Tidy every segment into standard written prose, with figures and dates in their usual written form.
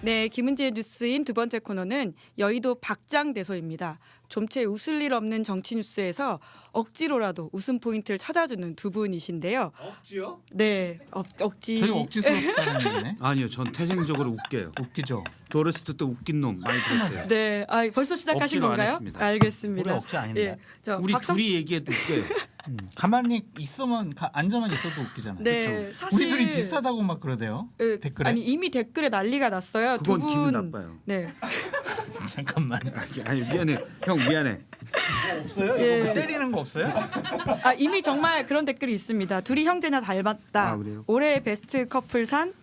네, 김은지의 뉴스인 두 번째 코너는 여의도 박장대소입니다. 좀채 웃을 일 없는 정치 뉴스에서 억지로라도 웃음 포인트를 찾아주는 두 분이신데요. 억지요? 네, 억지. 저희 억지스럽다는 얘기네. 아니요, 전 태생적으로 웃겨요. 웃기죠. 저 어렸을 때도 웃긴 놈 많이 들었어요. 네, 벌써 시작하신 억지로 안 건가요? 했습니다. 알겠습니다. 우리 억지 아닌데. 예, 저 우리 박성- 둘이 얘기해도 웃겨요. 가만히 있으면 앉아만 있어도 웃기잖아요. 네, 그쵸? 사실- 우리 둘이 비슷하다고 막 그러대요. 예, 댓글에. 아니 이미 댓글에 난리가 났어요. 그건 두 기분 분. 나빠요. 네, 잠깐만. 아니 미안해, 형 미안해. 없어요? 예. 이거 뭐 때리는 거 없어요? 이미 정말 그런 댓글이 있습니다. 둘이 형제나 닮았다. 아, 그래요? 올해 베스트 커플 상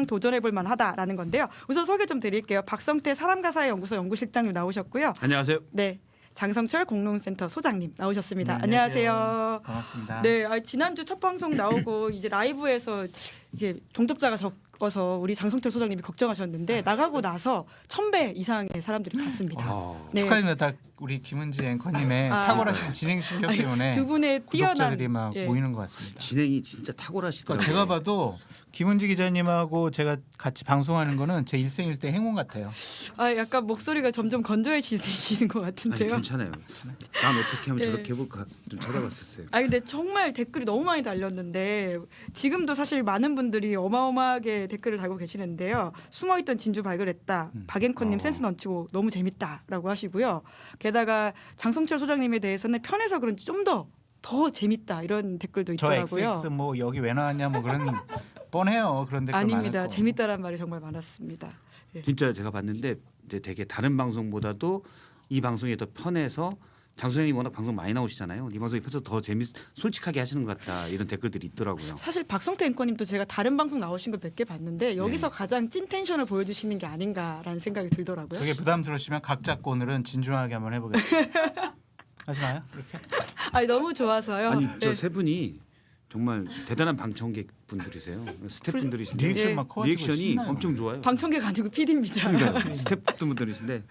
도전해볼 만하다라는 건데요. 우선 소개 좀 드릴게요. 박성태 사람가사의 연구실장님 나오셨고요. 안녕하세요. 네, 장성철 공론센터 소장님 나오셨습니다. 네, 안녕하세요. 반갑습니다. 네, 지난주 첫 방송 나오고 이제 라이브에서 이제 동접자가 적어서 우리 장성철 소장님이 걱정하셨는데 나가고 나서 1000배 이상의 사람들이 봤습니다. 네. 축하드립니다. 우리 김은지 앵커님의 아. 탁월하신 진행 실력 때문에 두 분의 뛰어난 구독자들이 막 예. 모이는 것 같습니다. 진행이 진짜 탁월하시더라고요. 그러니까 제가 봐도 김은지 기자님하고 제가 같이 방송하는 거는 제 일생일대 행운 같아요. 약간 목소리가 점점 건조해지시는 것 아니 같은데요. 괜찮아요. 난 어떻게 하면 예. 저렇게 해볼까 좀 찾아봤었어요. 근데 정말 댓글이 너무 많이 달렸는데 지금도 사실 많은 분들이 어마어마하게 댓글을 달고 계시는데요. 숨어있던 진주 발견했다. 박앵커님 센스 넘치고 너무 재밌다라고 하시고요. 게다가 장성철 소장님에 대해서는 편해서 그런지 좀 더 재밌다 이런 댓글도 저 있더라고요. XX 뭐 여기 왜 나왔냐 뭐 그런 뻔해요. 그런 댓글 아닙니다. 많을 거. 재밌다란 말이 정말 많았습니다. 진짜 제가 봤는데 이제 되게 다른 방송보다도 이 방송이 더 편해서 장소장님 워낙 방송 많이 나오시잖아요. 이 방송이 편해서 더 솔직하게 하시는 것 같다 이런 댓글들이 있더라고요. 사실 박성태 앵커님도 제가 다른 방송 나오신 거 몇 개 봤는데 여기서 네. 가장 찐 텐션을 보여주시는 게 아닌가라는 생각이 들더라고요. 그게 부담스러우시면 각 잡고 오늘은 진중하게 한번 해보겠습니다. 하지 마요. 이렇게. 너무 좋아서요. 아니 네. 저 세 분이 정말 대단한 방청객 분들이세요. 스태프분들이신데 예. 리액션 막 커가지고 리액션이 신나요. 엄청 좋아요. 방청객 아니고 PD입니다. 그러니까 스태프분들이신데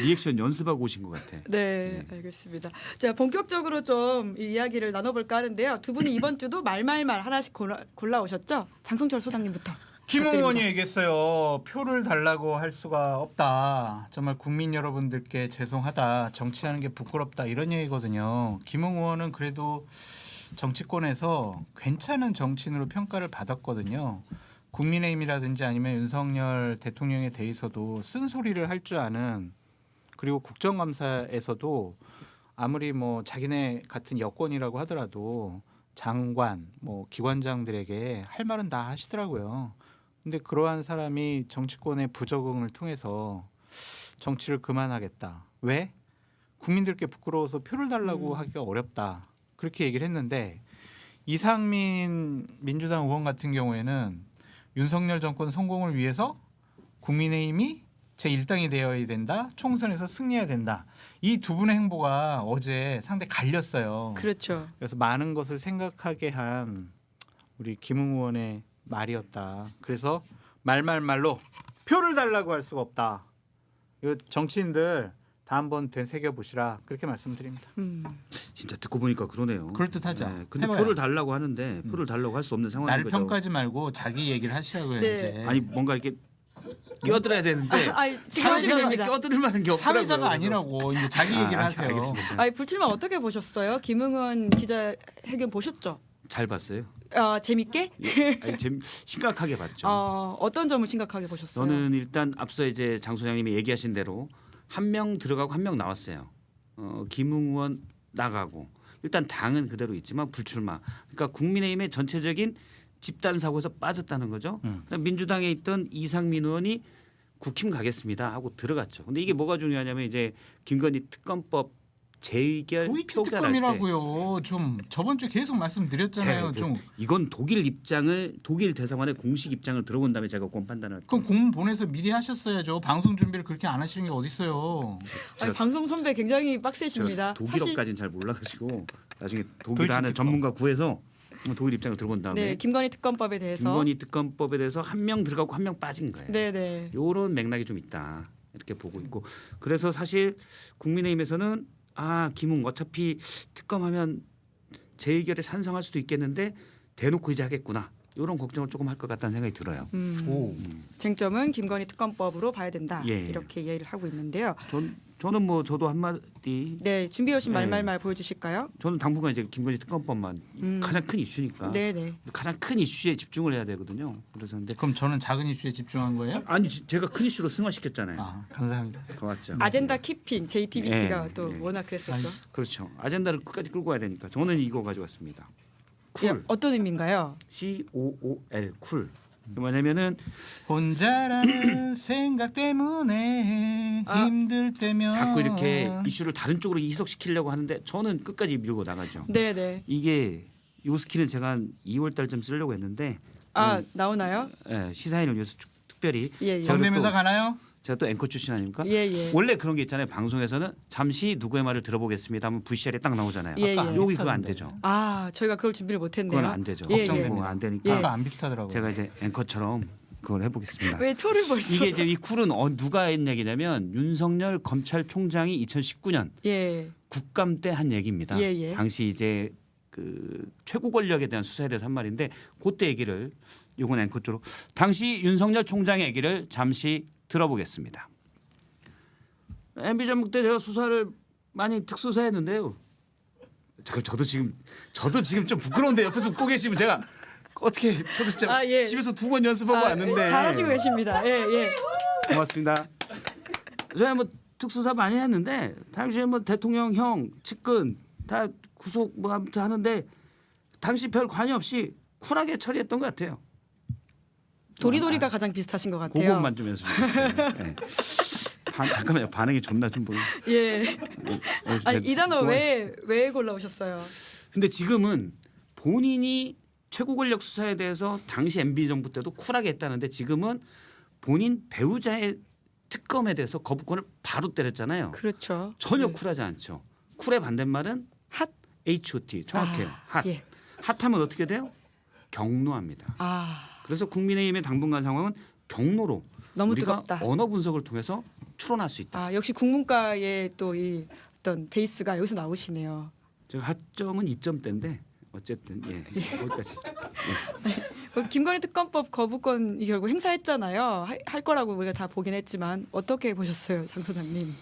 리액션 연습하고 오신 것 같아. 네, 알겠습니다. 자, 본격적으로 좀 이 이야기를 나눠볼까 하는데요. 두 분이 이번 주도 말말말 하나씩 골라오셨죠? 장성철 소장님부터. 김 의원이 부탁드립니다. 얘기했어요. 표를 달라고 할 수가 없다. 정말 국민 여러분들께 죄송하다. 정치하는 게 부끄럽다. 이런 얘기거든요. 김 의원은 그래도 정치권에서 괜찮은 정치인으로 평가를 받았거든요. 국민의힘이라든지 아니면 윤석열 대통령에 대해서도 쓴소리를 할 줄 아는, 그리고 국정감사에서도 아무리 뭐 자기네 같은 여권이라고 하더라도 장관, 뭐 기관장들에게 할 말은 다 하시더라고요. 근데 그러한 사람이 정치권의 부적응을 통해서 정치를 그만하겠다. 왜? 국민들께 부끄러워서 표를 달라고 하기가 어렵다. 그렇게 얘기를 했는데 이상민 민주당 의원 같은 경우에는 윤석열 정권 성공을 위해서 국민의힘이 제1당이 되어야 된다. 총선에서 승리해야 된다. 이 두 분의 행보가 어제 상당히 갈렸어요. 그렇죠. 그래서 많은 것을 생각하게 한 우리 김웅 의원의 말이었다. 그래서 말로 표를 달라고 할 수가 없다. 이거 정치인들 다 한번 되새겨 보시라. 그렇게 말씀드립니다. 진짜 듣고 보니까 그러네요. 그럴듯하죠. 근데 해봐요. 표를 달라고 하는데 표를 달라고 할 수 없는 상황인 나를 거죠. 평가하지 말고 자기 얘기를 하시라고요. 네. 이제. 아니 뭔가 이렇게 껴들어야 되는데 지금 하시면 사회자가 됩니다. 껴들을 만한 게 없더라고요. 사회자가 아니라고 이제 자기 얘기를 하세요. 알겠습니다. 불출마 어떻게 보셨어요? 김응원 기자회견 보셨죠? 잘 봤어요. 재밌게? 아니, 심각하게 봤죠. 어떤 점을 심각하게 보셨어요? 저는 일단 앞서 이제 장 소장님이 얘기하신 대로 한 명 들어가고 한 명 나왔어요. 김웅 의원 나가고 일단 당은 그대로 있지만 불출마. 그러니까 국민의힘의 전체적인 집단 사고에서 빠졌다는 거죠. 민주당에 있던 이상민 의원이 국힘 가겠습니다 하고 들어갔죠. 근데 이게 뭐가 중요하냐면 이제 김건희 특검법 재의결 도이치 표결할 때 특검이라고요. 좀 저번 주 계속 말씀드렸잖아요. 제가 좀 이건 독일 대사관의 공식 입장을 들어본 다음에 제가 그건 판단을 할게요. 그럼 공문 보내서 미리 하셨어야죠. 방송 준비를 그렇게 안 하시는 게 어디 있어요. 방송 선배 굉장히 빡세십니다. 제가 독일어까지는 잘 몰라가지고 나중에 독일 도이치 하는 특검. 전문가 구해서 독일 입장을 들어본 다음에 네, 김건희 특검법에 대해서. 김건희 특검법에 대해서 한 명 들어가고 한 명 빠진 거예요. 네. 이런 맥락이 좀 있다 이렇게 보고 있고 그래서 사실 국민의힘에서는 김웅 어차피 특검하면 재의결에 찬성할 수도 있겠는데 대놓고 이제 하겠구나 이런 걱정을 조금 할 것 같다는 생각이 들어요. 오. 쟁점은 김건희 특검법으로 봐야 된다. 예. 이렇게 이해를 하고 있는데요. 저는 뭐 저도 한마디. 네, 준비해 오신 네. 말말말 보여주실까요? 저는 당분간 이제 김건희 특검법만 가장 큰 이슈니까 네네. 가장 큰 이슈에 집중을 해야 되거든요. 그래서 근데 그럼 저는 작은 이슈에 집중한 거예요? 아니 제가 큰 이슈로 승화시켰잖아요. 아, 감사합니다. 고맙죠. 아젠다 키핑 JTBC가 네, 또 네. 워낙 그랬었죠. 그렇죠. 아젠다를 끝까지 끌고 가야 되니까 저는 이거 가져왔습니다. 예, 쿨. 어떤 의미인가요? COOL 쿨. 뭐냐면은 혼자라는 생각 때문에 힘들 때면 자꾸 이렇게 이슈를 다른 쪽으로 희석시키려고 하는데 저는 끝까지 밀고 나가죠. 네네. 이게 요 스킬은 제가 한 2월 달쯤 쓰려고 했는데 아 나오나요? 시사인을 위해서 특별히 예 예. 정대면서 가나요? 제가 또 앵커 출신 아닙니까? 예 예. 원래 그런 게 있잖아요. 방송에서는 잠시 누구의 말을 들어보겠습니다 하면 VCR이 딱 나오잖아요. 예, 아까 예. 여기 그거 안 비슷하던데. 되죠. 아 저희가 그걸 준비를 못했네요. 그건 안 되죠. 예, 걱정되고 예. 안 되니까 예. 아까 안 비슷하더라고요. 제가 이제 앵커처럼 그걸 해보겠습니다. 왜 초를 벌써? 이게 이제 이 쿨은 누가 한 얘기냐면 윤석열 검찰총장이 2019년 예. 국감 때 한 얘기입니다. 예, 예. 당시 이제 그 최고 권력에 대한 수사에 대해서 한 말인데 그때 얘기를 요건 앵커 쪽으로 당시 윤석열 총장의 얘기를 잠시 들어보겠습니다. MB 전국 때 제가 수사를 많이 특수사했는데요. 잠깐 저도 지금 좀 부끄러운데 옆에서 웃고 계시면 제가 어떻게 저도 진짜 아, 예. 집에서 2번 연습하고 왔는데 잘하시고 계십니다. 예 예. 고맙습니다. 저희 뭐 특수사 많이 했는데 당시에 뭐 대통령 형 측근 다 구속 뭐 아무튼 하는데 당시 별 관여 없이 쿨하게 처리했던 것 같아요. 도리도리가 가장 비슷하신 것 같아요. 그것만 좀 연습해주세요. 네. 잠깐만요. 반응이 존나 좀 보여. 예. 아니 이 단어 왜 골라오셨어요? 근데 지금은 본인이 최고 권력 수사에 대해서 당시 MB 정부 때도 쿨하게 했다는데 지금은 본인 배우자의 특검에 대해서 거부권을 바로 때렸잖아요. 그렇죠. 전혀 네. 쿨하지 않죠. 쿨의 반대말은 핫. HOT 정확해요. 핫. 예. 핫하면 어떻게 돼요? 경로합니다. 아 그래서 국민의힘의 당분간 상황은 경로로 너무 우리가 뜨겁다. 언어 분석을 통해서 추론할 수 있다. 아 역시 국문과의 또 이 어떤 베이스가 여기서 나오시네요. 제가 하점은 2점대인데 어쨌든 거기까지. 김건희 특검법 거부권 결국 행사했잖아요. 할 거라고 우리가 다 보긴 했지만 어떻게 보셨어요, 장 소장님?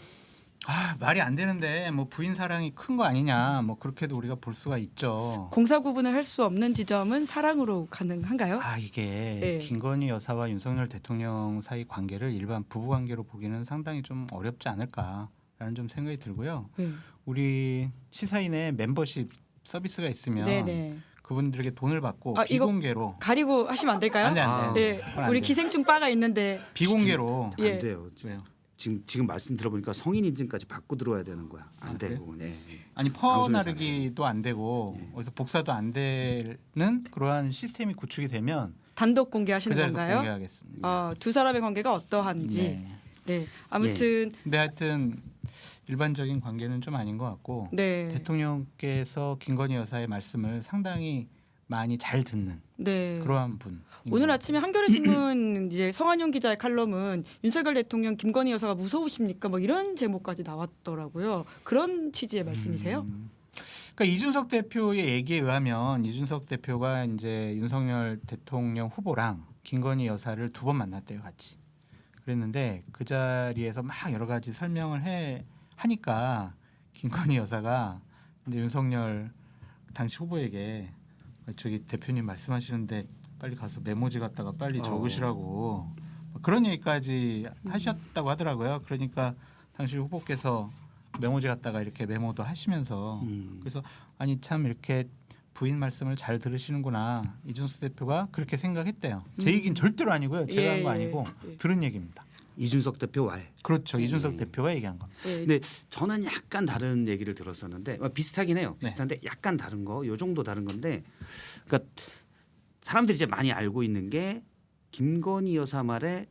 아, 말이 안 되는데 뭐 부인 사랑이 큰 거 아니냐 뭐 그렇게도 우리가 볼 수가 있죠. 공사 구분을 할 수 없는 지점은 사랑으로 가능한가요? 아 이게 네. 김건희 여사와 윤석열 대통령 사이 관계를 일반 부부 관계로 보기는 상당히 좀 어렵지 않을까라는 좀 생각이 들고요. 네. 우리 시사인의 멤버십 서비스가 있으면 네네. 그분들에게 돈을 받고 아, 이거 비공개로 가리고 하시면 안 될까요? 안 돼, 안 돼. 예, 그건 안 우리 돼. 기생충 바가 있는데 비공개로 예. 안 돼요. 왜요? 지금 말씀 들어보니까 성인 인증까지 받고 들어와야 되는 거야. 안 아, 되고. 네. 아니 방송에서 퍼나르기도 안 되고 어디서 복사도 안 되는 그러한 시스템이 구축이 되면 단독 그 공개하시는 자리에서 건가요? 공개하겠습니다. 두 사람의 관계가 어떠한지. 네. 네. 아무튼 근데 하여튼 일반적인 관계는 좀 아닌 것 같고 네. 대통령께서 김건희 여사의 말씀을 상당히 많이 잘 듣는 네. 그러한 분. 오늘 아침에 한겨레 신문 이제 성한용 기자의 칼럼은 윤석열 대통령 김건희 여사가 무서우십니까? 뭐 이런 제목까지 나왔더라고요. 그런 취지의 말씀이세요? 그러니까 이준석 대표의 얘기에 의하면 이준석 대표가 이제 윤석열 대통령 후보랑 김건희 여사를 2번 만났대요, 같이. 그랬는데 그 자리에서 막 여러 가지 설명을 하니까 김건희 여사가 이제 윤석열 당시 후보에게 저기 대표님 말씀하시는데 빨리 가서 메모지 갖다가 빨리 적으시라고 그런 얘기까지 하셨다고 하더라고요. 그러니까 당시 후보께서 메모지 갖다가 이렇게 메모도 하시면서 그래서 아니 참 이렇게 부인 말씀을 잘 들으시는구나 이준석 대표가 그렇게 생각했대요. 제 얘기는 절대로 아니고요. 제가 한 거 아니고 들은 얘기입니다. 이준석 대표 말. 그렇죠. 이준석 대표가 얘기한 겁니다. 예. 근데 저는 약간 다른 얘기를 들었었는데 비슷하긴 해요. 비슷한데 약간 다른 거, 요 정도 다른 건데, 그러니까 사람들이 이제 많이 알고 있는 게 김건희 여사 말에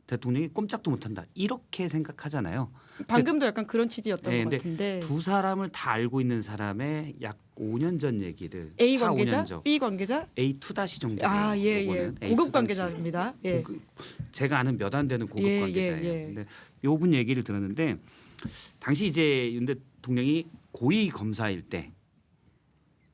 대통령이 꼼짝도 못한다 이렇게 생각하잖아요. 방금도 약간 그런 취지였던 네, 것 근데 같은데 두 사람을 다 알고 있는 사람의 약 5년 전 얘기를 A 4, 관계자, 5년 전 B 관계자, A2- 정도. 아 예예 고급 관계자입니다. 예. 제가 아는 몇 안 되는 고급 예, 관계자예요. 예, 예. 근데 요분 얘기를 들었는데 당시 이제 윤 대통령이 고위 검사일 때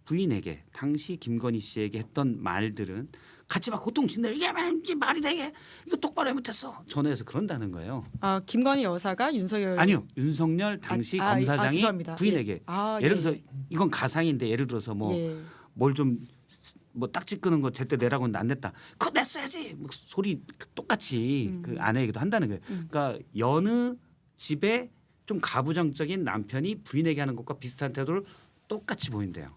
부인에게 당시 김건희 씨에게 했던 말들은 같이 막 고통친다. 이게 말이 되게 이거 똑바로 해 못했어. 전화해서 그런다는 거예요. 아 김건희 여사가 윤석열 아니요, 윤석열 당시 검사장이 죄송합니다. 부인에게 예. 예를 들어서 이건 가상인데 예를 들어서 뭐 뭘 좀 뭐 딱지 끄는 거 제때 내라고 했는데 안 냈다. 그거 냈어야지. 뭐 소리 똑같이 그 아내에게도 한다는 거예요. 그러니까 여느 집에 좀 가부장적인 남편이 부인에게 하는 것과 비슷한 태도를 똑같이 보인대요.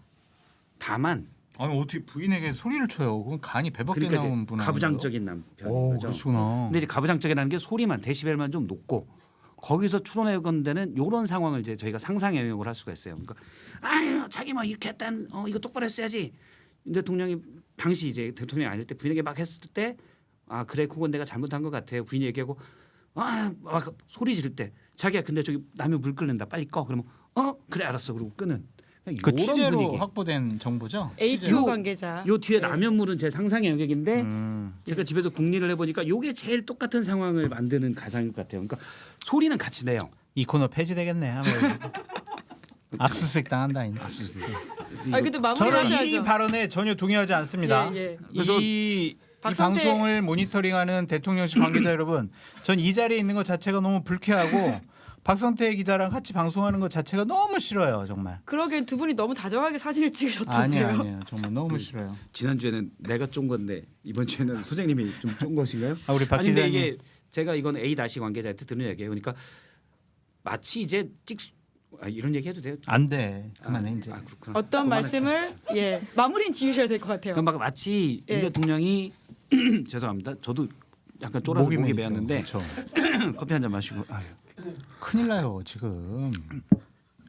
다만 아니 어떻게 부인에게 소리를 쳐요? 그건 간이 배밖에 그러니까 나온 이제 분 가부장적인 남편인 오, 거죠. 그러시구나. 근데 이제 가부장적이라는 게 소리만 데시벨만 좀 높고 거기서 추론해 건 데는 이런 상황을 이제 저희가 상상 영역을 할 수가 있어요. 그러니까 아유 자기 뭐 이렇게 했단 이거 똑바로 했어야지. 대통령이 당시 이제 대통령이 아닐 때 부인에게 막 했을 때 아 그래 그건 내가 잘못한 것 같아요. 부인이 얘기하고 막 소리 지를 때 자기야 근데 저기 라면 물 끓는다 빨리 꺼 그러면 그래 알았어 그러고 끄는 그 요런 취재로 분위기. 확보된 정보죠? A2 관계자. 요 뒤에 네. 라면물은 제 상상의 영역인데 음. 제가 집에서 국리를 해보니까 요게 제일 똑같은 상황을 만드는 가상일 것 같아요. 그러니까 소리는 같이 내요. 이 코너 폐지되겠네. 압수수색 당한다 이제. 아 근데 저는 마무리하셔야죠. 이 발언에 전혀 동의하지 않습니다. 예. 그래서 이 박성태- 방송을 모니터링하는 대통령실 관계자 여러분, 전 이 자리에 있는 것 자체가 너무 불쾌하고 박성태 기자랑 같이 방송하는 것 자체가 너무 싫어요, 정말. 그러기엔 두 분이 너무 다정하게 사진을 찍으셨던데요. 아니에요, 정말 너무 싫어요. 지난주에는 내가 쫀 건데 이번 주에는 소장님이 좀 쫀 것인가요? 아, 우리 박 아니 근데 기자님. 이게 제가 이건 A 다시 관계자한테 들은 얘기예요. 그러니까 마치 이제 이런 얘기 해도 돼요? 안 돼, 그만해 이제. 그렇구나. 어떤 그만할게요. 말씀을 마무리는 지으셔야 될 것 같아요. 그러니까 막 마치 예. 윤 대통령이 죄송합니다. 저도 약간 쫄아서 목이 메이죠. 메었는데 그렇죠. 커피 한 잔 마시고 아유, 큰일 나요 지금.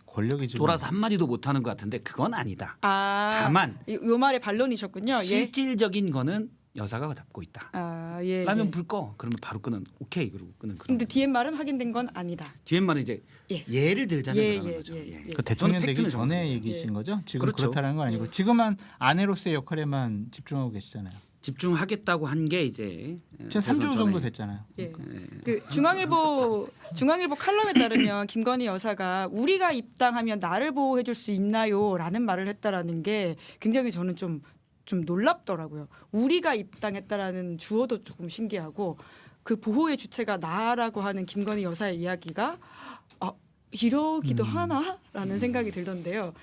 권력이 지금. 쫄아서 한 마디도 못 하는 것 같은데 그건 아니다. 다만 요 말에 반론이셨군요. 예. 실질적인 거는 여사가 잡고 있다. 예. 라면 불 꺼. 그러면 바로 끄는 오케이 그러고 끄는 그런. 근데 뒤에 말은 확인된 건 아니다. 뒤에 말은 이제 예. 예를 들자면 예, 그러는 예, 거죠. 예, 예. 예. 그 대통령 저는 되기 팩트는 전에 정확해요. 얘기신 거죠? 지금 그렇죠. 그렇다는 건 아니고 예. 지금은 아내로서의 역할에만 집중하고 계시잖아요. 집중하겠다고 한 게 이제 지금 3주 정도 됐잖아요. 예. 그 중앙일보 칼럼에 따르면 김건희 여사가 우리가 입당하면 나를 보호해 줄 수 있나요라는 말을 했다라는 게 굉장히 저는 좀 놀랍더라고요. 우리가 입당했다라는 주어도 조금 신기하고 그 보호의 주체가 나라고 하는 김건희 여사의 이야기가 이러기도 하나라는 생각이 들던데요.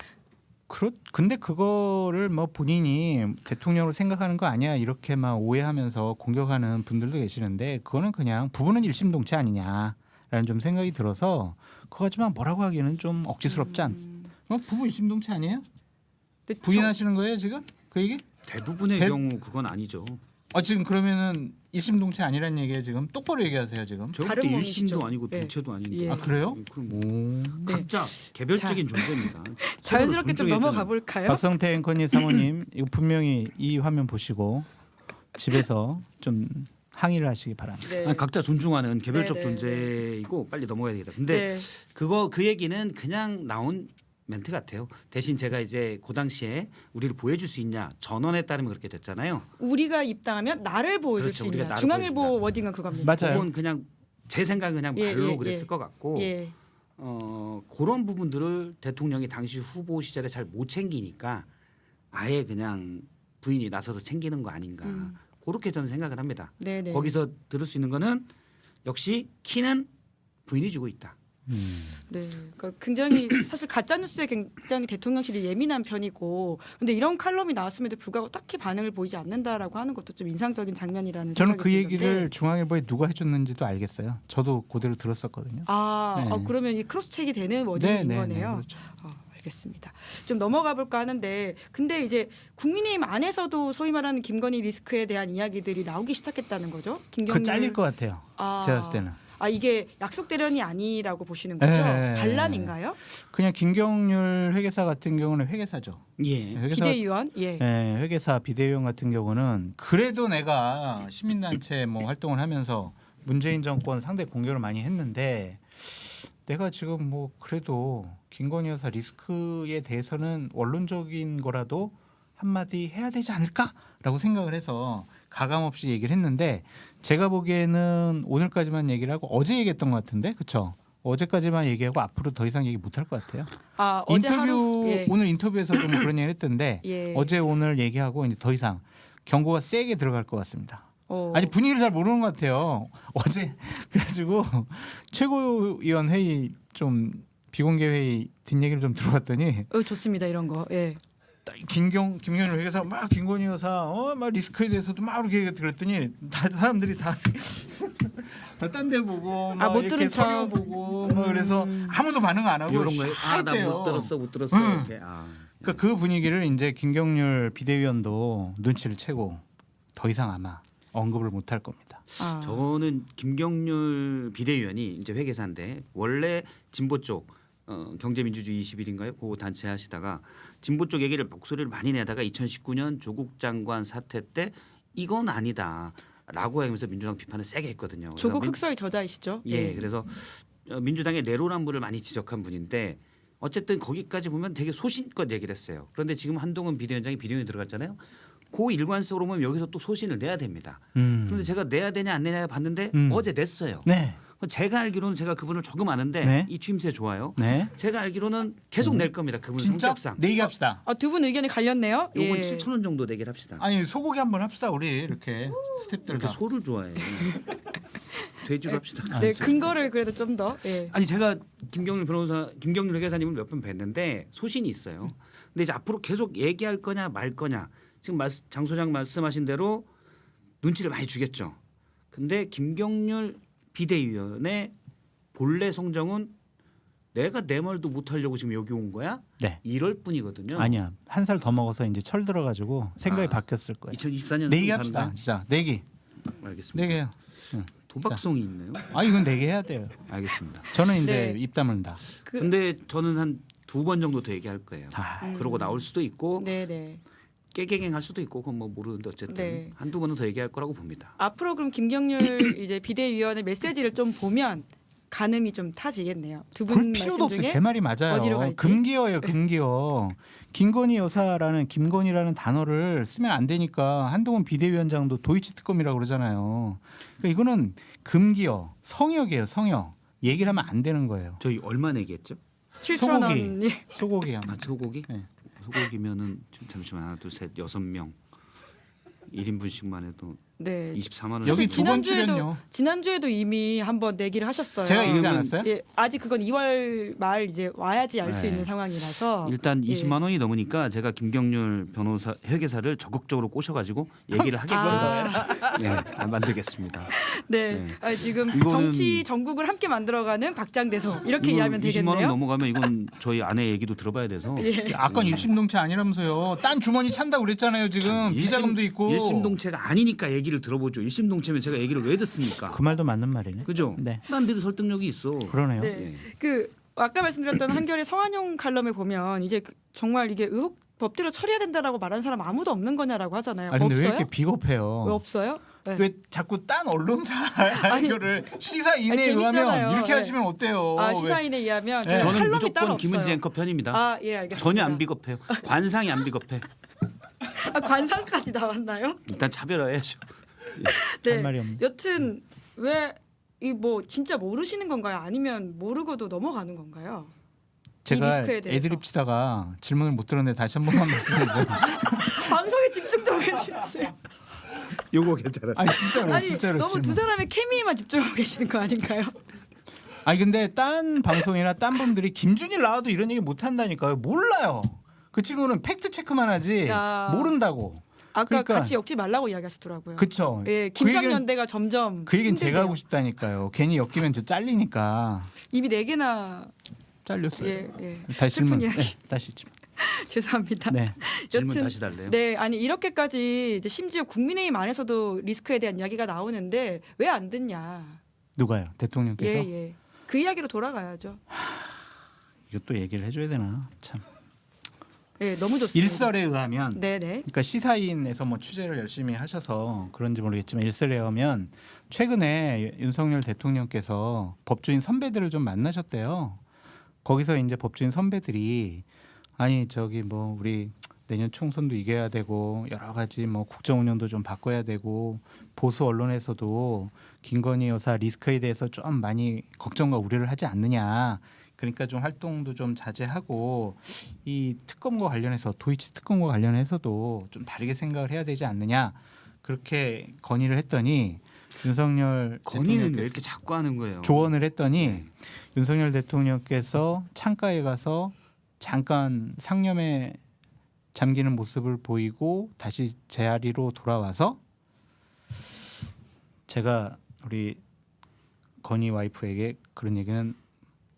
근데 그거를 뭐 본인이 대통령으로 생각하는 거 아니야 이렇게 막 오해하면서 공격하는 분들도 계시는데 그거는 그냥 부부는 일심동체 아니냐라는 좀 생각이 들어서 그거 하지만 뭐라고 하기는 좀 억지스럽지 부부 일심동체 아니에요? 근데 부인하시는 거예요 지금 그 얘기? 대부분의 경우 그건 아니죠. 지금 그러면은 일심동체 아니란 얘기예요 지금? 똑바로 얘기하세요 지금. 절대 다른 일심도 몸이시죠. 아니고 예. 동체도 아닌데. 예. 아 그래요? 그럼 뭐 각자 개별적인 존재입니다. 자연스럽게 좀 서로를 넘어가 존중해주는. 볼까요? 박성태 앵커님 사모님 이거 분명히 이 화면 보시고 집에서 좀 항의를 하시기 바랍니다. 네. 아니, 각자 존중하는 개별적 네, 네, 존재이고 빨리 넘어가야 되겠다. 근데 네. 그 얘기는 그냥 나온 멘트 같아요. 대신 제가 이제 그 당시에 우리를 보여줄 수 있냐 전원에 따르면 그렇게 됐잖아요. 우리가 입당하면 나를 보호해 줄 그렇죠. 수 우리가 있냐. 나를 중앙일보 보여준다. 워딩은 그겁니다. 맞아요. 그건 그냥 제 생각은 그냥 예, 말로 예, 그랬을 예. 것 같고 예. 그런 부분들을 대통령이 당시 후보 시절에 잘 못 챙기니까 아예 그냥 부인이 나서서 챙기는 거 아닌가 그렇게 저는 생각을 합니다. 네네. 거기서 들을 수 있는 거는 역시 키는 부인이 주고 있다. 네, 그러니까 굉장히 사실 가짜 뉴스에 굉장히 대통령실이 예민한 편이고, 근데 이런 칼럼이 나왔음에도 불구하고 딱히 반응을 보이지 않는다라고 하는 것도 좀 인상적인 장면이라는 저는 생각이 그 들던데. 얘기를 중앙일보에 누가 해줬는지도 알겠어요. 저도 그대로 들었었거든요. 네. 그러면 이 크로스 체크이 되는 워딩인 네, 거네요. 그렇죠. 알겠습니다. 좀 넘어가 볼까 하는데, 근데 이제 국민의힘 안에서도 소위 말하는 김건희 리스크에 대한 이야기들이 나오기 시작했다는 거죠. 그 잘릴 것 같아요. 제가 봤을 때는. 이게 약속 대련이 아니라고 보시는 거죠? 네. 반란인가요? 그냥 김경률 회계사 같은 경우는 회계사죠. 예. 비대위원? 예. 네, 회계사 비대위원 같은 경우는 그래도 내가 시민단체 뭐 활동을 하면서 문재인 정권 상대 공격을 많이 했는데 내가 지금 뭐 그래도 김건희 여사 리스크에 대해서는 원론적인 거라도 한마디 해야 되지 않을까라고 생각을 해서 가감없이 얘기를 했는데 제가 보기에는 오늘까지만 얘기를 하고 어제 얘기했던 것 같은데 그렇죠? 어제까지만 얘기하고 앞으로 더 이상 얘기 못할 것 같아요. 아, 어제 인터뷰 하루 예. 오늘 인터뷰에서 좀 그런 얘기 했던데 예. 어제 오늘 얘기하고 이제 더 이상 경고가 세게 들어갈 것 같습니다. 어. 아직 분위기를 잘 모르는 것 같아요. 어제 그래가지고 최고위원 회의 좀 비공개 회의 뒷얘기를 좀 들어봤더니 좋습니다 이런 거. 예. 김경률 회계사 막 김건희 여사 막 리스크에 대해서도 막 이렇게 들었더니 다 사람들이 다 딴 데 보고 막 못 이렇게 들은 척. 서류 보고 뭐 그래서 아무도 반응 안 하고 이런 거에 나 했대요. 못 들었어 응. 이렇게. 그러니까 그 분위기를 이제 김경률 비대위원도 눈치를 채고 더 이상 아마 언급을 못 할 겁니다. 아. 저는 김경률 비대위원이 이제 회계사인데 원래 진보 쪽 경제민주주의 21인가요? 그 단체 하시다가 진보 쪽 얘기를 목소리를 많이 내다가 2019년 조국 장관 사태 때 이건 아니다라고 하면서 민주당 비판을 세게 했거든요. 그래서 조국 흑설 저자이시죠? 예, 그래서 민주당의 내로남불을 많이 지적한 분인데 어쨌든 거기까지 보면 되게 소신껏 얘기를 했어요. 그런데 지금 한동훈 비대위원장이 비대위원에 들어갔잖아요. 그 일관성으로 보면 여기서 또 소신을 내야 됩니다. 그런데 제가 내야 되냐 안 내냐 봤는데 어제 냈어요. 네. 제가 알기로는 제가 그분을 조금 아는데 네. 이 취임새 좋아요. 네. 제가 알기로는 계속 낼 겁니다. 그분 진짜? 성격상. 내 얘기합시다. 두 분 의견이 갈렸네요. 요건 예. 7천 원 정도 내기를 합시다. 아니 소고기 한번 합시다 우리 이렇게 스태프들 이렇게 다. 소를 좋아해. 돼지로 합시다. 네, 근거를 그래도 좀 더. 예. 아니 제가 김경률 회계사님을 몇 번 뵀는데 소신이 있어요. 근데 이제 앞으로 계속 얘기할 거냐 말 거냐 지금 장 소장 말씀하신 대로 눈치를 많이 주겠죠. 근데 김경률 비대위원의 본래 성정은 내가 내 말도 못 하려고 지금 여기 온 거야? 네. 이럴 뿐이거든요. 아니야 한 살 더 먹어서 이제 철 들어가지고 생각이 바뀌었을 거예요. 2024년 내기 합시다. 진짜 내기. 알겠습니다. 내기요. 도박성이 있네요. 아 이건 내기 해야 돼요. 알겠습니다. 저는 이제 네. 입 다문다. 근데 저는 한 2번 정도 더 얘기할 거예요. 아, 그러고 나올 수도 있고 네, 네. 깨갱할 수도 있고 그건 뭐 모르는데 어쨌든 네. 한두 번은 더 얘기할 거라고 봅니다. 앞으로 그럼 김경률 이제 비대위원의 메시지를 좀 보면 가늠이 좀 타지겠네요. 두 분 볼 말씀 필요도 없어요. 중에 제 말이 맞아요. 어디로 갈지? 금기어예요, 금기어. 김건희 여사라는 김건희라는 단어를 쓰면 안 되니까 한동훈 비대위원장도 도이치 특검이라고 그러잖아요. 그러니까 이거는 금기어, 성역이에요, 성역. 얘기를 하면 안 되는 거예요. 저희 얼마 내기했죠? 7천 원이 소고기 하면. 아 소고기? 네. 소고기면은 잠시만 하나 둘 셋 6명 1인분씩만 해도 네. 24만 원. 여기 두 번 출연요. 지난주에도 이미 한번 내기를 하셨어요. 제가 얘기하지 지금은 않았어요? 예, 아직 그건 2월 말 이제 와야지 알 수 네. 있는 상황이라서 일단 예. 20만 원이 넘으니까 제가 김경률 변호사 회계사를 적극적으로 꼬셔가지고 얘기를 하게끔 네, 만들겠습니다. 네. 네. 지금 이거는- 정치 전국을 함께 만들어가는 박장대소 이렇게 이건 이해하면 20만 원이 되겠네요. 넘어가면 이건 저희 아내 얘기도 들어봐야 돼서. 예. 아까 일심동체 아니라면서요. 딴 주머니 찬다고 그랬잖아요. 지금 비자금도 있고. 일심동체가 아니니까 얘기를 들어보죠. 일심동체면 제가 얘기를 왜 듣습니까? 그 말도 맞는 말이네. 그죠? 네. 딴 데도 설득력이 있어. 그러네요. 네. 그 아까 말씀드렸던 한겨레 성한용 칼럼에 보면 이제 정말 이게 의혹 법대로 처리해야 된다라고 말하는 사람 아무도 없는 거냐라고 하잖아요. 아 근데 없어요? 왜 이렇게 비겁해요? 왜 없어요? 네. 왜 자꾸 딴 언론사 아니, 이거를 시사인에 아니, 의하면 재밌잖아요. 이렇게 네. 하시면 어때요? 왜? 시사인에 의하면 네. 저희 저는 칼럼이 따로 무조건 김은지 없어요. 앵커 편입니다. 아, 예, 알겠습니다. 전혀 안 비겁해요. 관상이 안 비겁해. 관상까지 나왔나요? 일단 차별화해야죠. 할 말이 없네. 여튼 왜 이 뭐 진짜 모르시는 건가요? 아니면 모르고도 넘어가는 건가요? 제가 리스크에 대해서. 애드립 치다가 질문을 못 들었는데 다시 한 번만 말씀해주세요. 방송에 집중 좀 해주세요. 요거 괜찮았어요. 아니 진짜로 아니 진짜로 너무 두 질문. 사람의 케미에만 집중하고 계시는 거 아닌가요? 아니 근데 딴 방송이나 딴 분들이 김준일 나와도 이런 얘기 못 한다니까요. 몰라요. 그 친구는 팩트 체크만 하지 야. 모른다고. 아까 그러니까- 같이 엮지 말라고 이야기하시더라고요. 그쵸. 예, 그 얘기는- 김장연대가 점점 그 얘기는 제가 힘들대요. 하고 싶다니까요. 괜히 엮이면 저 잘리니까 입이 4개나 잘렸어요. 예. 다시 질문. 슬픈 이야기. 네, 다시 질문. 죄송합니다. 네. 질문 여튼- 다시 달래요. 네, 아니 이렇게까지 이제 심지어 국민의힘 안에서도 리스크에 대한 이야기가 나오는데 왜 안 듣냐? 누가요? 대통령께서 예. 그 이야기로 돌아가야죠. 이것도 얘기를 해줘야 되나? 참. 예, 너무 좋습니다. 일설에 의하면 네네. 그러니까 시사인에서 뭐 취재를 열심히 하셔서 그런지 모르겠지만 일설에 의하면 최근에 윤석열 대통령께서 법조인 선배들을 좀 만나셨대요. 거기서 이제 법조인 선배들이 아니 저기 뭐 우리 내년 총선도 이겨야 되고 여러 가지 뭐 국정 운영도 좀 바꿔야 되고 보수 언론에서도 김건희 여사 리스크에 대해서 좀 많이 걱정과 우려를 하지 않느냐. 그러니까 좀 활동도 좀 자제하고 이 특검과 관련해서 도이치 특검과 관련해서도 좀 다르게 생각을 해야 되지 않느냐. 그렇게 건의를 했더니 윤석열 건의는 왜 이렇게 자꾸 하는 거예요? 조언을 했더니 네. 윤석열 대통령께서 창가에 가서 잠깐 상념에 잠기는 모습을 보이고 다시 자리로 돌아와서 제가 우리 건희 와이프에게 그런 얘기는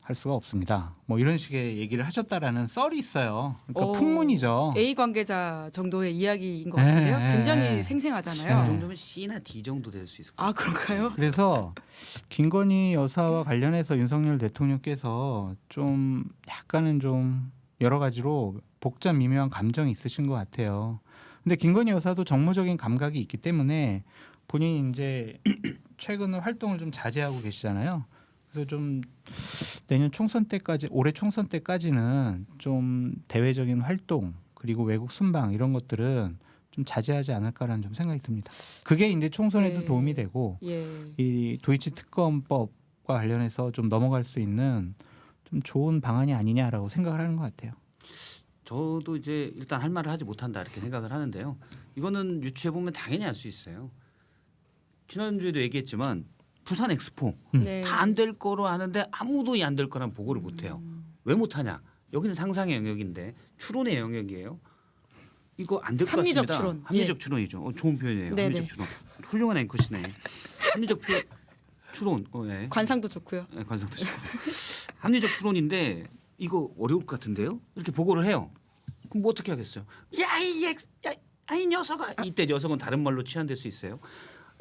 할 수가 없습니다. 뭐 이런 식의 얘기를 하셨다라는 썰이 있어요. 그러니까 오, 풍문이죠. A 관계자 정도의 이야기인 것 같은데요. 네, 굉장히 네. 생생하잖아요. 그 정도면 C나 D 정도 될 수 있을 것 아 그런가요? 그래서 김건희 여사와 관련해서 윤석열 대통령께서 좀 약간은 좀 여러 가지로 복잡 미묘한 감정이 있으신 것 같아요. 근데 김건희 여사도 정무적인 감각이 있기 때문에 본인이 이제 최근에 활동을 좀 자제하고 계시잖아요. 그래서 좀 내년 총선 때까지 올해 총선 때까지는 좀 대외적인 활동 그리고 외국 순방 이런 것들은 좀 자제하지 않을까라는 좀 생각이 듭니다. 그게 이제 총선에도 네. 도움이 되고 예. 이 도이치 특검법과 관련해서 좀 넘어갈 수 있는 좀 좋은 방안이 아니냐라고 생각을 하는 것 같아요. 저도 이제 일단 할 말을 하지 못한다 이렇게 생각을 하는데요. 이거는 유추해 보면 당연히 알 수 있어요. 지난주에도 얘기했지만 부산 엑스포 네. 다 안 될 거로 아는데 아무도 안 될 거란 보고를 못 해요. 왜 못 하냐? 여기는 상상의 영역인데 추론의 영역이에요. 이거 안 될 것 합리적 같습니다. 추론. 합리적 추론이죠. 좋은 표현이에요. 네네. 합리적 추론. 훌륭한 앵커시네. 합리적 추론. 예. 관상도 좋고요. 네, 관상도 좋고. 합리적 추론인데 이거 어려울 것 같은데요? 이렇게 보고를 해요. 그럼 뭐 어떻게 하겠어요? 야이 녀석아. 이때 녀석은 다른 말로 취한될 수 있어요.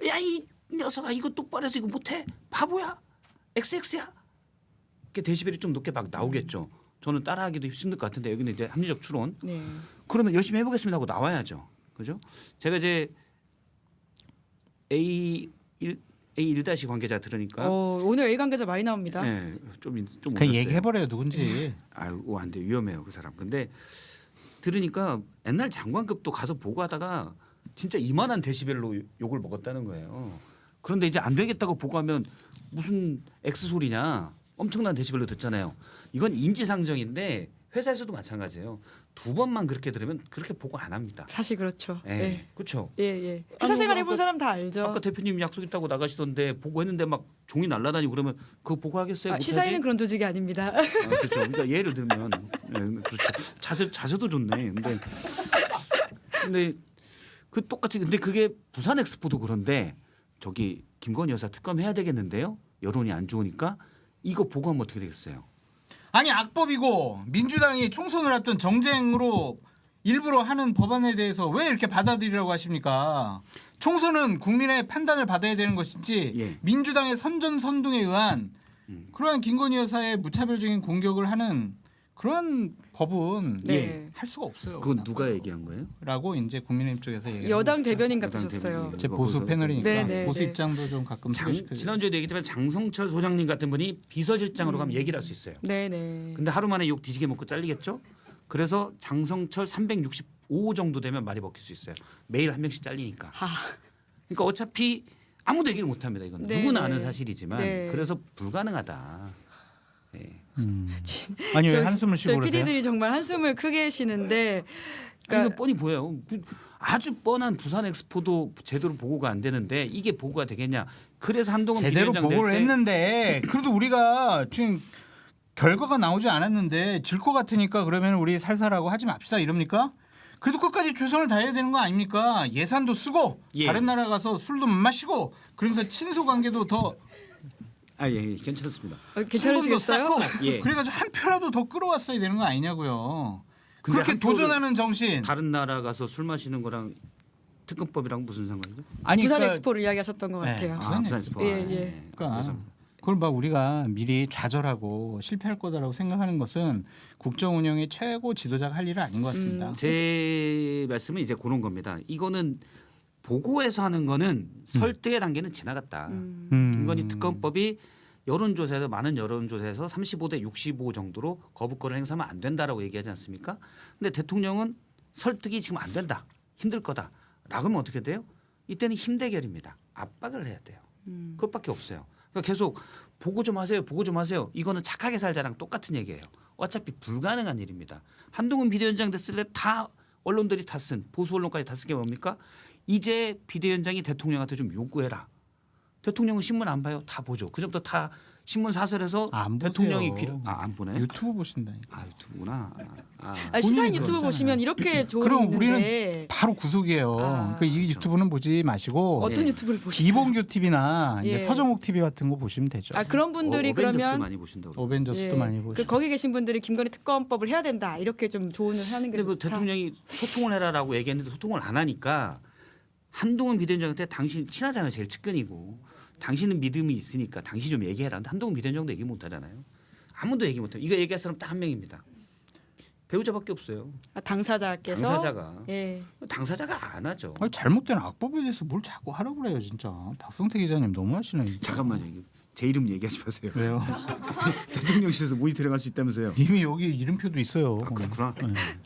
야 이 녀석아 이거 똑바로 해서 이거 못해? 바보야? XX야? 이렇게 데시벨이 좀 높게 막 나오겠죠. 저는 따라하기도 힘들 것 같은데 여기는 이제 합리적 추론. 네. 그러면 열심히 해보겠습니다 하고 나와야죠. 그죠? 제가 이제 A1 관계자 들으니까 오늘 A 관계자 많이 나옵니다. 네, 좀 그냥 어렸어요. 얘기해버려요 누군지. 아유 안 돼. 위험해요 그 사람. 근데 들으니까 옛날 장관급도 가서 보고하다가 진짜 이만한 데시벨로 욕을 먹었다는 거예요. 그런데 이제 안 되겠다고 보고하면 무슨 X 소리냐. 엄청난 데시벨로 듣잖아요. 이건 인지상정인데 회사에서도 마찬가지예요. 두 번만 그렇게 들으면 그렇게 보고 안 합니다. 사실 그렇죠. 예, 예. 그렇죠. 예, 예. 아니, 회사 생활 뭐 해본 아까- 사람 다 알죠. 아까 대표님 약속 있다고 나가시던데 보고했는데 막 종이 날라다니고 그러면 그거 보고하겠어요? 못하지? 시사인은 그런 조직이 아닙니다. 그렇죠. 그러니까 예를 들면 그렇죠. 자세도 좋네. 근데 그 똑같이 근데 그게 부산 엑스포도 그런데 저기 김건희 여사 특검 해야 되겠는데요. 여론이 안 좋으니까 이거 보고하면 어떻게 되겠어요? 아니 악법이고 민주당이 총선을 했던 정쟁으로 일부러 하는 법안에 대해서 왜 이렇게 받아들이라고 하십니까? 총선은 국민의 판단을 받아야 되는 것이지 예. 민주당의 선전선동에 의한 그러한 김건희 여사의 무차별적인 공격을 하는 그런 법은 네. 할 수가 없어요. 그건 누가 얘기한 거예요? 라고 이제 국민의힘 쪽에서 얘기하는 여당 거죠. 대변인 여당 같으셨어요. 대변인. 제 이거 보수 거기서- 패널이니까 네, 네, 보수 네. 입장도 좀 가끔 소개시켜주세요. 지난주에도 얘기했지만 장성철 소장님 같은 분이 비서실장으로 가면 얘기를 할 수 있어요. 네, 네. 근데 하루 만에 욕 뒤지게 먹고 잘리겠죠? 그래서 장성철 365 정도 되면 말이 먹힐 수 있어요. 매일 한 명씩 잘리니까. 아, 그러니까 어차피 아무도 얘기를 못 합니다. 이건 네, 누구나 네. 아는 사실이지만 네. 그래서 불가능하다. 예. 아니 왜 저희- 한숨을 쉬고 저희 그러세요? PD들이 정말 한숨을 크게 쉬는데 이거 그러니까 뻔히 보여요. 아주 뻔한 부산 엑스포도 제대로 보고가 안 되는데 이게 보고가 되겠냐? 그래서 한동훈 제대로 비대위원장 보고를 될 때 했는데 그래도 우리가 지금 결과가 나오지 않았는데 질 것 같으니까 그러면 우리 살살하고 하지 맙시다 이럽니까? 그래도 끝까지 최선을 다해야 되는 거 아닙니까? 예산도 쓰고 예. 다른 나라 가서 술도 못 마시고 그러면서 친소 관계도 더 예, 괜찮습니다. 친분도 괜찮으시겠어요? 쌓고 예. 그래가지고 한 표라도 더 끌어왔어야 되는 거 아니냐고요. 근데 그렇게 한 표를 도전하는 정신. 다른 나라 가서 술 마시는 거랑 특검법이랑 무슨 상관이죠? 아니 부산 그러니까 엑스포를 이야기하셨던 것 네. 같아요. 아, 부산 엑스포. 예, 예. 그러니까 그걸 막 우리가 미리 좌절하고 실패할 거다라고 생각하는 것은 국정 운영의 최고 지도자가 할 일은 아닌 것 같습니다. 제 말씀은 이제 그런 겁니다. 이거는 보고에서 하는 거는 설득의 단계는 지나갔다. 김건희 특검법이 여론조사에서 많은 여론조사에서 35대 65 정도로 거부권을 행사하면 안 된다라고 얘기하지 않습니까? 근데 대통령은 설득이 지금 안 된다. 힘들 거다. 라고 하면 어떻게 돼요? 이때는 힘 대결입니다. 압박을 해야 돼요. 그것밖에 없어요. 그러니까 계속 보고 좀 하세요. 보고 좀 하세요. 이거는 착하게 살자랑 똑같은 얘기예요. 어차피 불가능한 일입니다. 한동훈 비대위원장 됐을 때 다 언론들이 다 쓴 보수 언론까지 다 쓴 게 뭡니까? 이제 비대위원장이 대통령한테 좀 요구해라. 대통령은 신문 안 봐요. 다 보죠. 그전부터 다 신문 사설에서 안 보세요. 대통령이 안 보네. 유튜브 보신다니까. 아 유튜브구나. 시사인 본인이 유튜브 그러잖아요. 보시면 이렇게 좋은 그럼 있는데 우리는 바로 구속이에요. 아, 그러니까 이 그렇죠. 유튜브는 보지 마시고 어떤 예. 유튜브를 보시나요? 이봉규 TV나 예. 서정욱 TV 같은 거 보시면 되죠. 아 그런 분들이 어벤져스 그러면 많이 보신다고. 어벤져스도 예, 많이 보시고. 거기 계신 분들이 김건희 특검법을 해야 된다 이렇게 좀 조언을 하는 게 근데 뭐 좋다. 대통령이 소통을 해라라고 얘기했는데 소통을 안 하니까 한동훈 비대위원장한테 당신 친하잖아요. 제일 측근이고. 당신은 믿음이 있으니까 당신 좀 얘기해라. 근데 한동훈 비대위원장도 얘기 못 하잖아요. 아무도 얘기 못 해요. 이거 얘기할 사람 딱 한 명입니다. 배우자밖에 없어요. 당사자께서 당사자가. 예. 당사자가 안 하죠. 아니, 잘못된 악법에 대해서 뭘 자꾸 하라고 그래요 진짜. 박성태 기자님 너무하시네. 진짜. 잠깐만요. 제 이름 얘기하지 마세요. 왜요? 대통령실에서 모니터링 할 수 있다면서요. 이미 여기 이름표도 있어요. 그렇구나.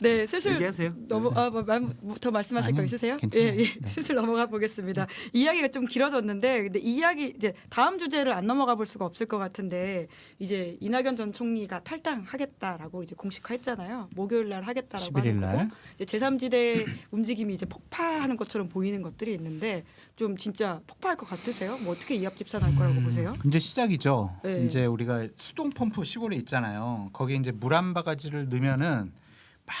네, 슬슬 얘기하세요. 더 말씀하실 거 아니요, 있으세요? 괜찮아요. 예, 예. 네. 슬슬 넘어가 보겠습니다. 이야기가 좀 길어졌는데, 근데 이야기 이제 다음 주제를 안 넘어가 볼 수가 없을 것 같은데, 이제 이낙연 전 총리가 탈당하겠다라고 이제 공식화했잖아요. 목요일 날 하겠다라고 11일 하는 날. 거고, 이제 제3지대 움직임이 이제 폭파하는 것처럼 보이는 것들이 있는데, 좀 진짜 폭파할 것 같으세요? 뭐 어떻게 이합 집산할 거라고 보세요? 이제 시작이죠. 네. 이제 우리가 수동 펌프 시골에 있잖아요. 거기에 이제 물 한 바가지를 넣으면은 막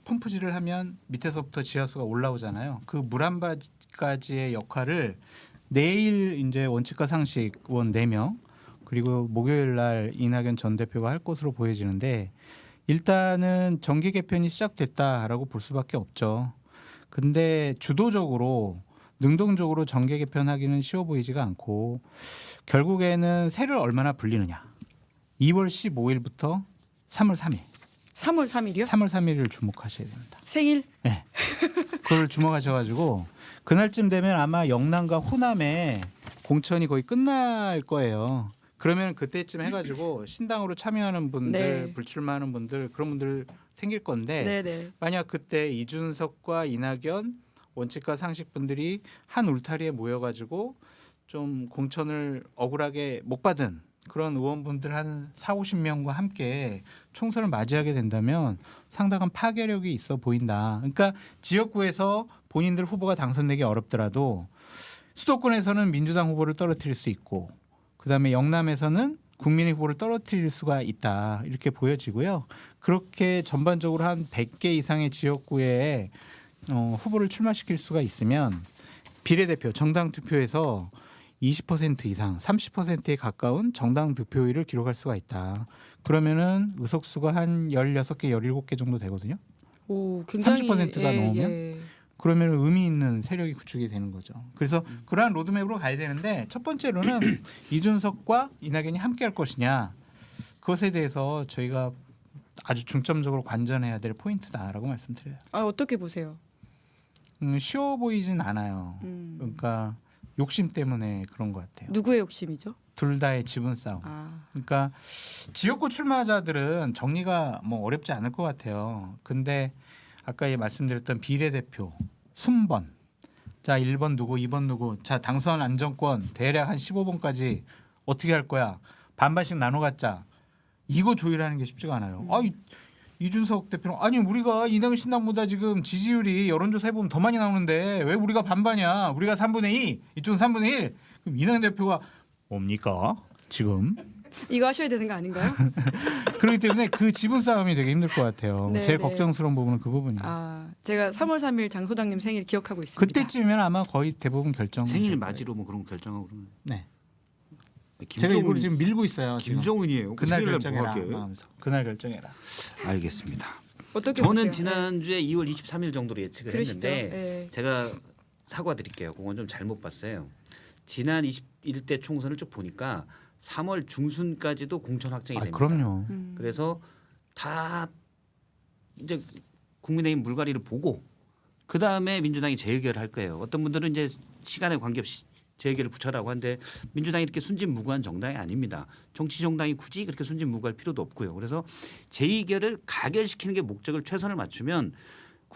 펌프질을 하면 밑에서부터 지하수가 올라오잖아요. 그 물 한 바가지의 역할을 내일 이제 원칙과 상식원 4명 그리고 목요일 날 이낙연 전 대표가 할 것으로 보여지는데 일단은 정계 개편이 시작됐다라고 볼 수밖에 없죠. 근데 주도적으로 능동적으로 정계 개편하기는 쉬워 보이지가 않고 결국에는 세를 얼마나 불리느냐. 2월 15일부터 3월 3일. 3월 3일이요? 3월 3일을 주목하셔야 됩니다. 생일? 네. 그걸 주목하셔가지고 그날쯤 되면 아마 영남과 호남에 공천이 거의 끝날 거예요. 그러면 그때쯤 해가지고 신당으로 참여하는 분들, 네. 불출마하는 분들 그런 분들 생길 건데 네네. 만약 그때 이준석과 이낙연 원칙과 상식 분들이 한 울타리에 모여가지고 좀 공천을 억울하게 못 받은 그런 의원분들 한 4, 50명과 함께 총선을 맞이하게 된다면 상당한 파괴력이 있어 보인다. 그러니까 지역구에서 본인들 후보가 당선되기 어렵더라도 수도권에서는 민주당 후보를 떨어뜨릴 수 있고 그다음에 영남에서는 국민의 후보를 떨어뜨릴 수가 있다. 이렇게 보여지고요. 그렇게 전반적으로 한 100개 이상의 지역구에 후보를 출마시킬 수가 있으면 비례대표 정당 투표에서 20% 이상 30%에 가까운 정당 득표율을 기록할 수가 있다. 그러면은 의석수가 한 16개 17개 정도 되거든요. 오, 굉장히 30%가 넘으면? 예. 그러면 의미 있는 세력이 구축이 되는 거죠. 그래서 그러한 로드맵으로 가야 되는데 첫 번째로는 이준석과 이낙연이 함께 할 것이냐. 그것에 대해서 저희가 아주 중점적으로 관전해야 될 포인트다라고 말씀드려요. 아, 어떻게 보세요? 쉬워 보이진 않아요. 그러니까 욕심 때문에 그런 것 같아요. 누구의 욕심이죠? 둘 다의 지분 싸움. 아, 그러니까 지역구 출마자들은 정리가 뭐 어렵지 않을 것 같아요. 근데 아까 말씀드렸던 비례대표 순번, 자 1번 누구, 2번 누구, 자 당선 안정권 대략 한 15번까지 어떻게 할 거야? 반반씩 나눠 갖자. 이거 조율하는 게 쉽지가 않아요. 이준석 대표는 아니 우리가 이낙연 신당보다 지금 지지율이 여론조사 해보면 더 많이 나오는데 왜 우리가 반반이야? 우리가 3분의 2, 이쪽은 3분의 1. 그럼 이낙연 대표가 뭡니까? 지금 이거 하셔야 되는 거 아닌가요? 그렇기 때문에 그 지분 싸움이 되게 힘들 것 같아요. 네, 제일 네. 걱정스러운 부분은 그 부분이에요. 아, 제가 3월 3일 장 소장님 생일 기억하고 있습니다. 그때쯤이면 아마 거의 대부분 결정. 생일 맞이로 뭐 그런 거 결정하고 그러면. 네. 제가 이걸 지금 밀고 있어요. 지금. 김정은이에요. 그날 생일날 결정해라. 뭐 할게요? 하면서. 그날 결정해라. 알겠습니다. 어떻게 저는 보세요? 지난주에 2월 23일 정도로 예측을 그러시죠? 했는데 예. 제가 사과드릴게요. 그건 좀 잘못 봤어요. 지난 21대 총선을 쭉 보니까 3월 중순까지도 공천 확정이 됩니다. 그럼요. 그래서 다 이제 국민의힘 물갈이를 보고 그 다음에 민주당이 재의결을 할 거예요. 어떤 분들은 이제 시간에 관계없이 재의결을 붙여라고 하는데 민주당이 이렇게 순진무구한 정당이 아닙니다. 정치 정당이 굳이 그렇게 순진무구할 필요도 없고요. 그래서 재의결을 가결시키는 게 목적을 최선을 맞추면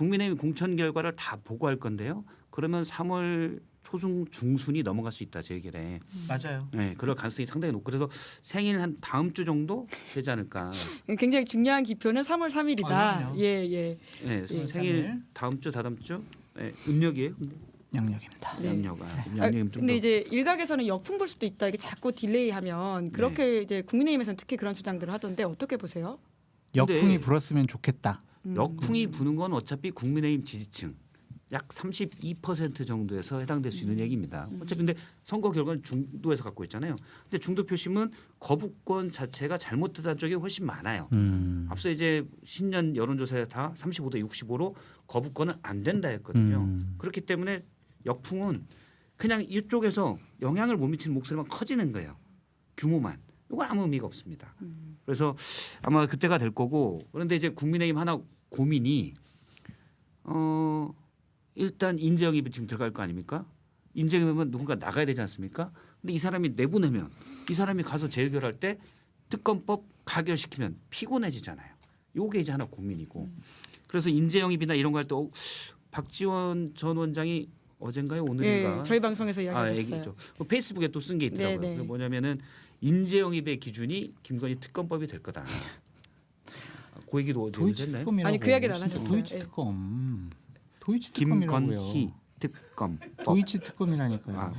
국민의힘 공천 결과를 다 보고할 건데요. 그러면 3월 초중 중순이 넘어갈 수 있다 제 얘기래. 맞아요. 네, 그럴 가능성이 상당히 높고 그래서 생일 한 다음 주 정도 되지 않을까. 굉장히 중요한 기표는 3월 3일이다. 그럼요. 예. 네, 생일 다음 주 다다음 주 네, 음력이에요. 양력입니다. 네. 양력. 아, 양력이면 좀 근데 더. 이제 일각에서는 역풍 불 수도 있다. 이게 자꾸 딜레이하면 그렇게 이제 국민의힘에서는 특히 그런 주장들을 하던데 어떻게 보세요? 근데 역풍이 불었으면 좋겠다. 역풍이 부는 건 어차피 국민의힘 지지층 약 32% 정도에서 해당될 수 있는 얘기입니다. 어차피 근데 선거 결과는 중도에서 갖고 있잖아요. 근데 중도 표심은 거부권 자체가 잘못됐다는 쪽이 훨씬 많아요. 앞서 이제 신년 여론조사에 다 35대 65로 거부권은 안 된다 했거든요. 그렇기 때문에 역풍은 그냥 이쪽에서 영향을 못 미치는 목소리만 커지는 거예요. 규모만. 이건 아무 의미가 없습니다. 그래서 아마 그때가 될 거고 그런데 이제 국민의힘 하나 고민이 일단 인재영입이 지금 들어갈 거 아닙니까? 인재영입이면 누군가 나가야 되지 않습니까? 근데 이 사람이 내보내면 이 사람이 가서 재결할 때 특검법 가결시키면 피곤해지잖아요. 요게 이제 하나 고민이고. 그래서 인재영입이나 이런 거 할 때 박지원 전 원장이 어젠가요 오늘인가? 예, 저희 방송에서 이야기하셨어요. 얘기죠. 페이스북에 또 쓴 게 있더라고요. 네네. 그게 뭐냐면은 인재영입의 기준이 김건희 특검법이 될 거다. 그 얘기도 어제 도이치 했나요? 특검이라고. 아니, 그 이야기는 안 진짜 하셨어요. 도이치 예. 특검. 도이치 특검이라고요. 김건희 특검. 도이치 특검이라니까요. 아.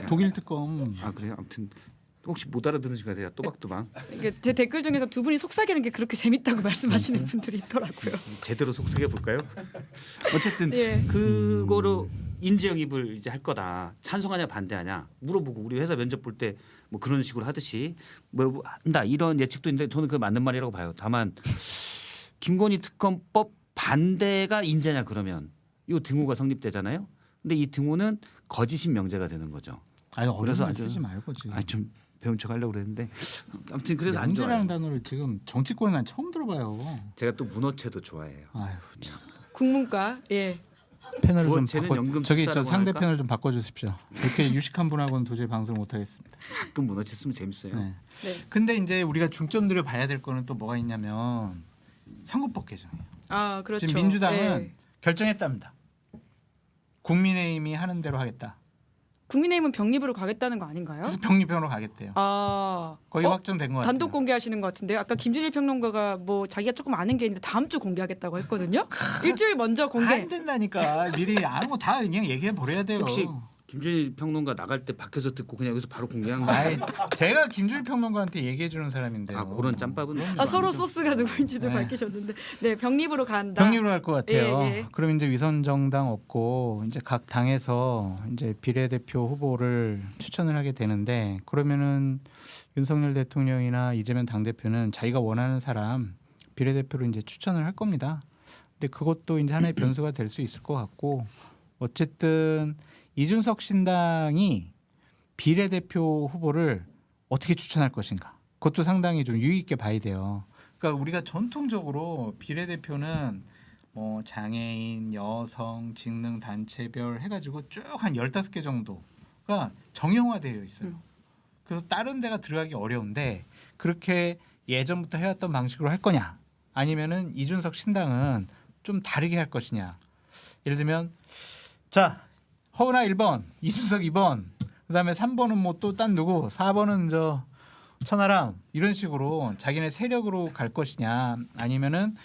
독일 특검. 아 그래요? 아무튼 혹시 못 알아들으시니까 제가 또박또박 이게 제 댓글 중에서 두 분이 속삭이는 게 그렇게 재밌다고 말씀하시는 분들이 있더라고요. 제대로 속삭여 볼까요? 어쨌든 예. 그거로 인재영입을 이제 할 거다. 찬성하냐 반대하냐 물어보고 우리 회사 면접 볼 때 뭐 그런 식으로 하듯이 뭐 한다 이런 예측도 있는데 저는 그게 맞는 말이라고 봐요. 다만 김건희 특검법 반대가 인재냐 그러면 이 등호가 성립되잖아요. 근데 이 등호는 거짓인 명제가 되는 거죠. 아니 그래서 어려운 말 아주- 쓰지 말고 지금. 좀 배운 척 하려고 그랬는데 아무튼 그래서 안 좋아요. 명제라는 단어를 지금 정치권에 난 처음 들어봐요. 제가 또 문어체도 좋아해요. 아유 참. 국문과 예. 패널을 좀 구원체는 바꿔. 연금 저기 저 출사라고 상대 할까? 패널 좀 바꿔주십시오. 이렇게 유식한 분하고는 도저히 방송을 못 하겠습니다. 가끔 문어체 쓰면 재밌어요. 네. 네. 근데 이제 우리가 중점들을 봐야 될 거는 또 뭐가 있냐면 선거법 개정이에요. 아 그렇죠. 지금 민주당은 예. 결정했답니다. 국민의힘이 하는 대로 하겠다. 국민의힘은 병립으로 가겠다는 거 아닌가요? 그래서 병립형으로 가겠대요. 아 거의 확정된 것 같아요. 단독 공개하시는 것 같은데 아까 김준일 평론가가 뭐 자기가 조금 아는 게 있는데 다음 주 공개하겠다고 했거든요. 일주일 먼저 공개. 안 된다니까. 미리 아는 거 다 그냥 얘기해 버려야 돼요. 혹시 김준일 평론가 나갈 때 밖에서 듣고 그냥 여기서 바로 공개한 거 아이, 제가 김주일 평론가한테 얘기해 주는 사람인데요. 아 그런 짬밥은 아 서로 소스가 누구인지도 네. 밝히셨는데 네 병립으로 간다. 병립으로 할 것 같아요. 예, 예. 그럼 이제 위선 정당 없고 이제 각 당에서 이제 비례대표 후보를 추천을 하게 되는데 그러면은 윤석열 대통령이나 이재명 당 대표는 자기가 원하는 사람 비례대표로 이제 추천을 할 겁니다. 근데 그것도 이제 하나의 변수가 될 수 있을 것 같고 어쨌든 이준석 신당이 비례대표 후보를 어떻게 추천할 것인가 그것도 상당히 좀 유의 있게 봐야 돼요. 그러니까 우리가 전통적으로 비례대표는 뭐 장애인, 여성, 직능 단체별 해가지고 쭉 한 15개 정도가 정형화되어 있어요. 그래서 다른 데가 들어가기 어려운데 그렇게 예전부터 해왔던 방식으로 할 거냐 아니면은 이준석 신당은 좀 다르게 할 것이냐. 예를 들면 자 허은하 1번, 이준석 2번, 그다음에 3번은 뭐 또 딴 누구, 4번은 저 천하람 이런 식으로 자기네 세력으로 갈 것이냐 아니면은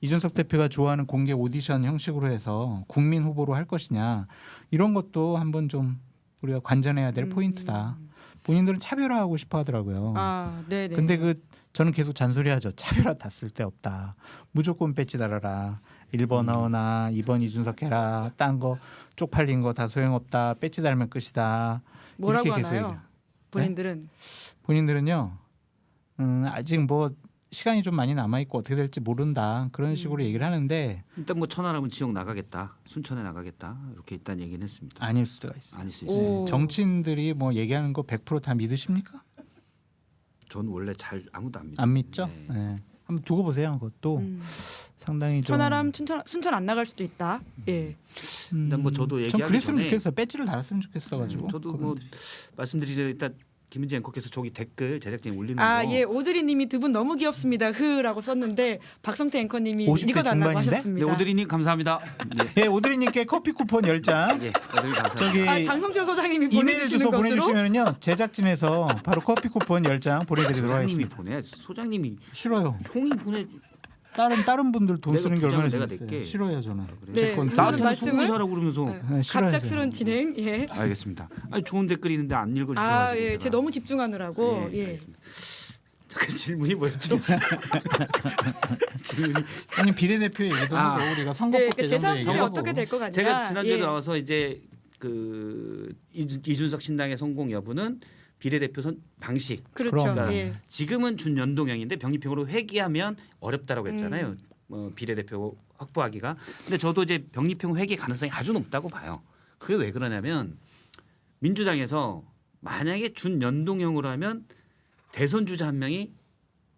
이준석 대표가 좋아하는 공개 오디션 형식으로 해서 국민 후보로 할 것이냐 이런 것도 한번 좀 우리가 관전해야 될 포인트다. 본인들은 차별화하고 싶어 하더라고요. 아 네네. 근데 그 저는 계속 잔소리하죠. 차별화 다 쓸데없다. 무조건 배지 달아라. 1번 허은하, 2번 이준석 해라. 딴 거 쪽팔린 거 다 소용없다. 배지 달면 끝이다. 뭐라고 이렇게 계속 하나요? 얘기해요. 본인들은 본인들은요. 아직 뭐 시간이 좀 많이 남아 있고 어떻게 될지 모른다. 그런 식으로 얘기를 하는데 일단 뭐 천하람은 지역 나가겠다, 순천에 나가겠다 이렇게 일단 얘기는 했습니다. 아닐 수도 있어요. 아닐 수 있어요. 오. 정치인들이 뭐 얘기하는 거 100% 다 믿으십니까? 전 원래 잘 아무도 안 믿어요. 안 믿죠? 네. 네. 한번 두고 보세요. 그것도 상당히 좀 천하람 순천 안 나갈 수도 있다. 예. 일단 뭐 저도 전 얘기하기 그랬으면 전에 좋겠어. 배지를 달았으면 좋겠어가지고. 저도 뭐 말씀드리자면 일단 김은지 앵커께서 저기 댓글 제작진이 올리는 아, 거. 예, 오드리님이 두 분 너무 귀엽습니다. 흐라고 썼는데 박성태 앵커님이 50대 읽어달라고 중반인데? 하셨습니다. 네, 오드리님 감사합니다. 네, 예, 오드리님께 커피 쿠폰 10장 예, 오드리 감사합니다. 저기 아, 장성철 소장님이 이메일 보내주시는 주소 것으로 보내주시면요 제작진에서 바로 커피 쿠폰 10장 보내드리도록 소장님이 하겠습니다. 보내. 소장님이 싫어요. 형이 보내. 다른 분들 돈 내가 쓰는 게 두 얼마나 장을 내가 재밌어요. 낼게. 싫어요 저는. 그래. 네, 제 건 무슨 나한테는 말씀을? 소공사라고 그러면서. 네, 싫어요. 갑작스러운 진행. 예. 알겠습니다. 아니 좋은 댓글이 있는데 안 읽어주셔가지고. 아, 예, 제가. 제 너무 집중하느라고. 예, 예. 알겠습니다. 그 질문이 뭐였죠? 질문이 아니 비례대표 얘기도 아. 하고 우리가 예, 선거법 그 개정도 제3수가 얘기하고 어떻게 될 것 같냐. 제가 지난주에 예. 나와서 이제 그 이준석 신당의 성공 여부는 비례대표 방식. 그렇죠. 그럼. 예. 지금은 준연동형인데 병립형으로 회귀하면 어렵다라고 했잖아요. 비례대표 확보하기가. 근데 저도 이제 병립형 회귀 가능성이 아주 높다고 봐요. 그게 왜 그러냐면 민주당에서 만약에 준연동형으로 하면 대선 주자 한 명이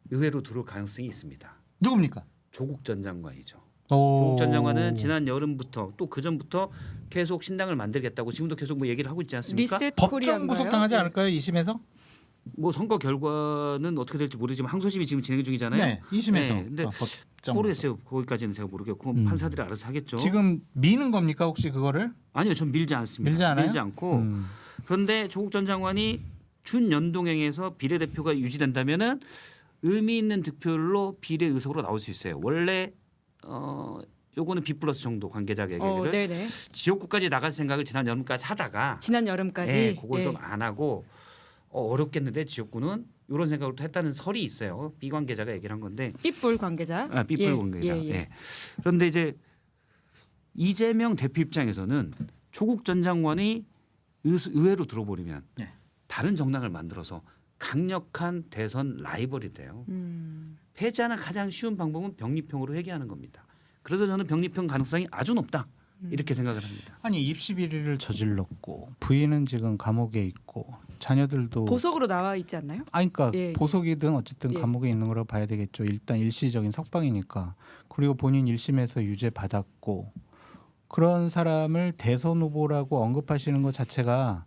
의회로 들어올 가능성이 있습니다. 누굽니까? 조국 전 장관이죠. 오. 조국 전 장관은 지난 여름부터 또 그 전부터 계속 신당을 만들겠다고 지금도 계속 뭐 얘기를 하고 있지 않습니까? 리셋 법정 코리아인가요? 구속당하지 예. 않을까요? 2심에서? 뭐 선거 결과는 어떻게 될지 모르지만 항소심이 지금 진행 중이잖아요. 네, 2심에서. 네, 근데 법정 모르겠어요. 거기까지는 제가 모르겠고 판사들이 알아서 하겠죠. 지금 미는 겁니까 혹시 그거를? 아니요, 전 밀지 않습니다. 밀지 않아요? 밀지 않고 그런데 조국 전 장관이 준연동형에서 비례대표가 유지된다면은 의미 있는 득표율로 비례 의석으로 나올 수 있어요. 원래 요거는 B 플러스 정도 관계자 얘기를 네네. 지역구까지 나갈 생각을 지난 여름까지 하다가 지난 여름까지. 예, 그걸 예. 좀 안 하고 어렵겠는데 지역구는 이런 생각을 또 했다는 설이 있어요. B 관계자가 얘기를 한 건데. 삐뿔 관계자. 아, 삐뿔 예, 관계자. 예, 예. 예. 그런데 이제 이재명 대표 입장에서는 조국 전 장관이 의회로 들어버리면 네. 다른 정당을 만들어서 강력한 대선 라이벌이 돼요. 패자는 가장 쉬운 방법은 병립형으로 회귀하는 겁니다. 그래서 저는 병립형 가능성이 아주 높다 이렇게 생각을 합니다. 아니 입시 비리를 저질렀고 부인은 지금 감옥에 있고 자녀들도 보석으로 나와 있지 않나요? 그러니까 예, 예. 보석이든 어쨌든 예. 감옥에 있는 거라고 봐야 되겠죠. 일단 일시적인 석방이니까. 그리고 본인 1심에서 유죄 받았고 그런 사람을 대선 후보라고 언급하시는 것 자체가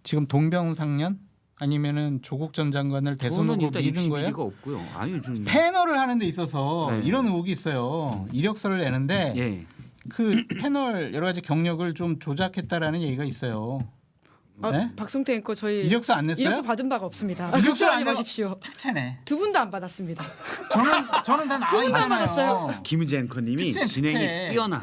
지금 동병상련 아니면은 조국 전 장관을 대선 저는 후보 일단 미는 입시 거예요? 비리가 없고요. 아니 좀 패널을 하는 데 있어서 네. 이런 의혹이 있어요. 이력서를 내는데 예. 그 패널 여러 가지 경력을 좀 조작했다라는 얘기가 있어요. 아, 네? 박성태 앵커 저희 이력서 안 냈어요? 이력서 받은 바가 없습니다. 이력서 걱정하지 안 내고- 마십시오. 특채네. 두 분도 안 받았습니다. 저는 다 나와 분만 있잖아요. 받았어요. 김은지 앵커님이 특채, 진행이 특채. 뛰어나.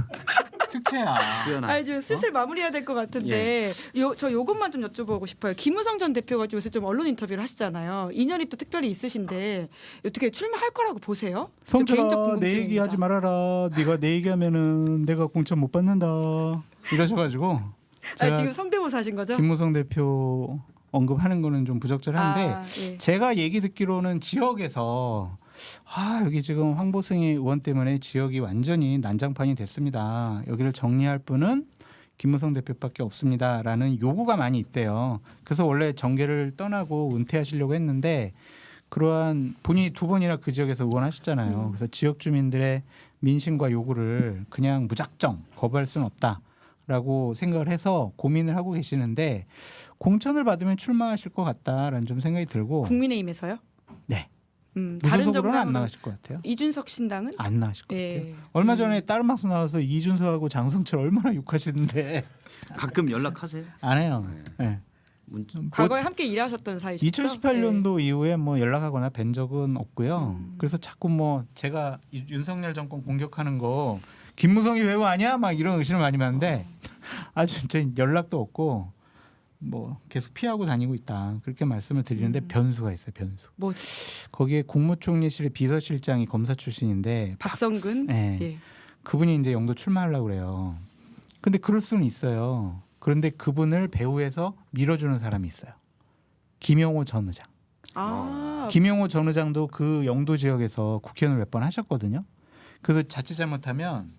뛰어나. 아, 이제 슬슬 마무리해야 될 것 같은데 저 요것만 좀 여쭤보고 싶어요. 김우성 전 대표가 요새 좀 언론 인터뷰를 하시잖아요. 인연이 또 특별히 있으신데 어떻게 출마할 거라고 보세요? 저 개인적 성철아 내 궁금증입니다. 얘기하지 말아라. 네가 내 얘기하면은 내가 공천 못 받는다. 이러셔가지고 아, 제가 지금 성대모사 하신 거죠? 김무성 대표 언급하는 거는 좀 부적절한데 아, 예. 제가 얘기 듣기로는 지역에서 여기 지금 황보승희 의원 때문에 지역이 완전히 난장판이 됐습니다. 여기를 정리할 분은 김무성 대표밖에 없습니다라는 요구가 많이 있대요. 그래서 원래 정계를 떠나고 은퇴하시려고 했는데 그러한 본인이 두 번이나 그 지역에서 의원하셨잖아요. 그래서 지역 주민들의 민심과 요구를 그냥 무작정 거부할 수는 없다라고 생각을 해서 고민을 하고 계시는데 공천을 받으면 출마하실 것 같다라는 좀 생각이 들고 국민의힘에서요? 네. 다른 무소속으로는 안 정당으로 나가실 것 같아요. 이준석 신당은? 안 나가실 것 예. 같아요. 얼마 전에 다른 방송 나와서 이준석하고 장성철 얼마나 욕하시는데 가끔 연락하세요. 안 해요. 네. 과거에 함께 일하셨던 사이시죠? 2018년도 이후에 뭐 연락하거나 뵌 적은 없고요. 그래서 자꾸 뭐 제가 윤석열 정권 공격하는 거 김무성이 외우 아니야? 막 이런 의심을 많이 받는데 아주 진짜 연락도 없고 뭐 계속 피하고 다니고 있다. 그렇게 말씀을 드리는데 변수가 있어요. 변수. 뭐 거기에 국무총리실의 비서실장이 검사 출신인데 박성근? 네. 예. 그분이 이제 영도 출마하려고 그래요. 근데 그럴 수는 있어요. 그런데 그분을 배후에서 밀어주는 사람이 있어요. 김용호 전 의장. 아, 김용호 전 의장도 그 영도 지역에서 국회의원을 몇 번 하셨거든요. 그래서 자칫 잘못하면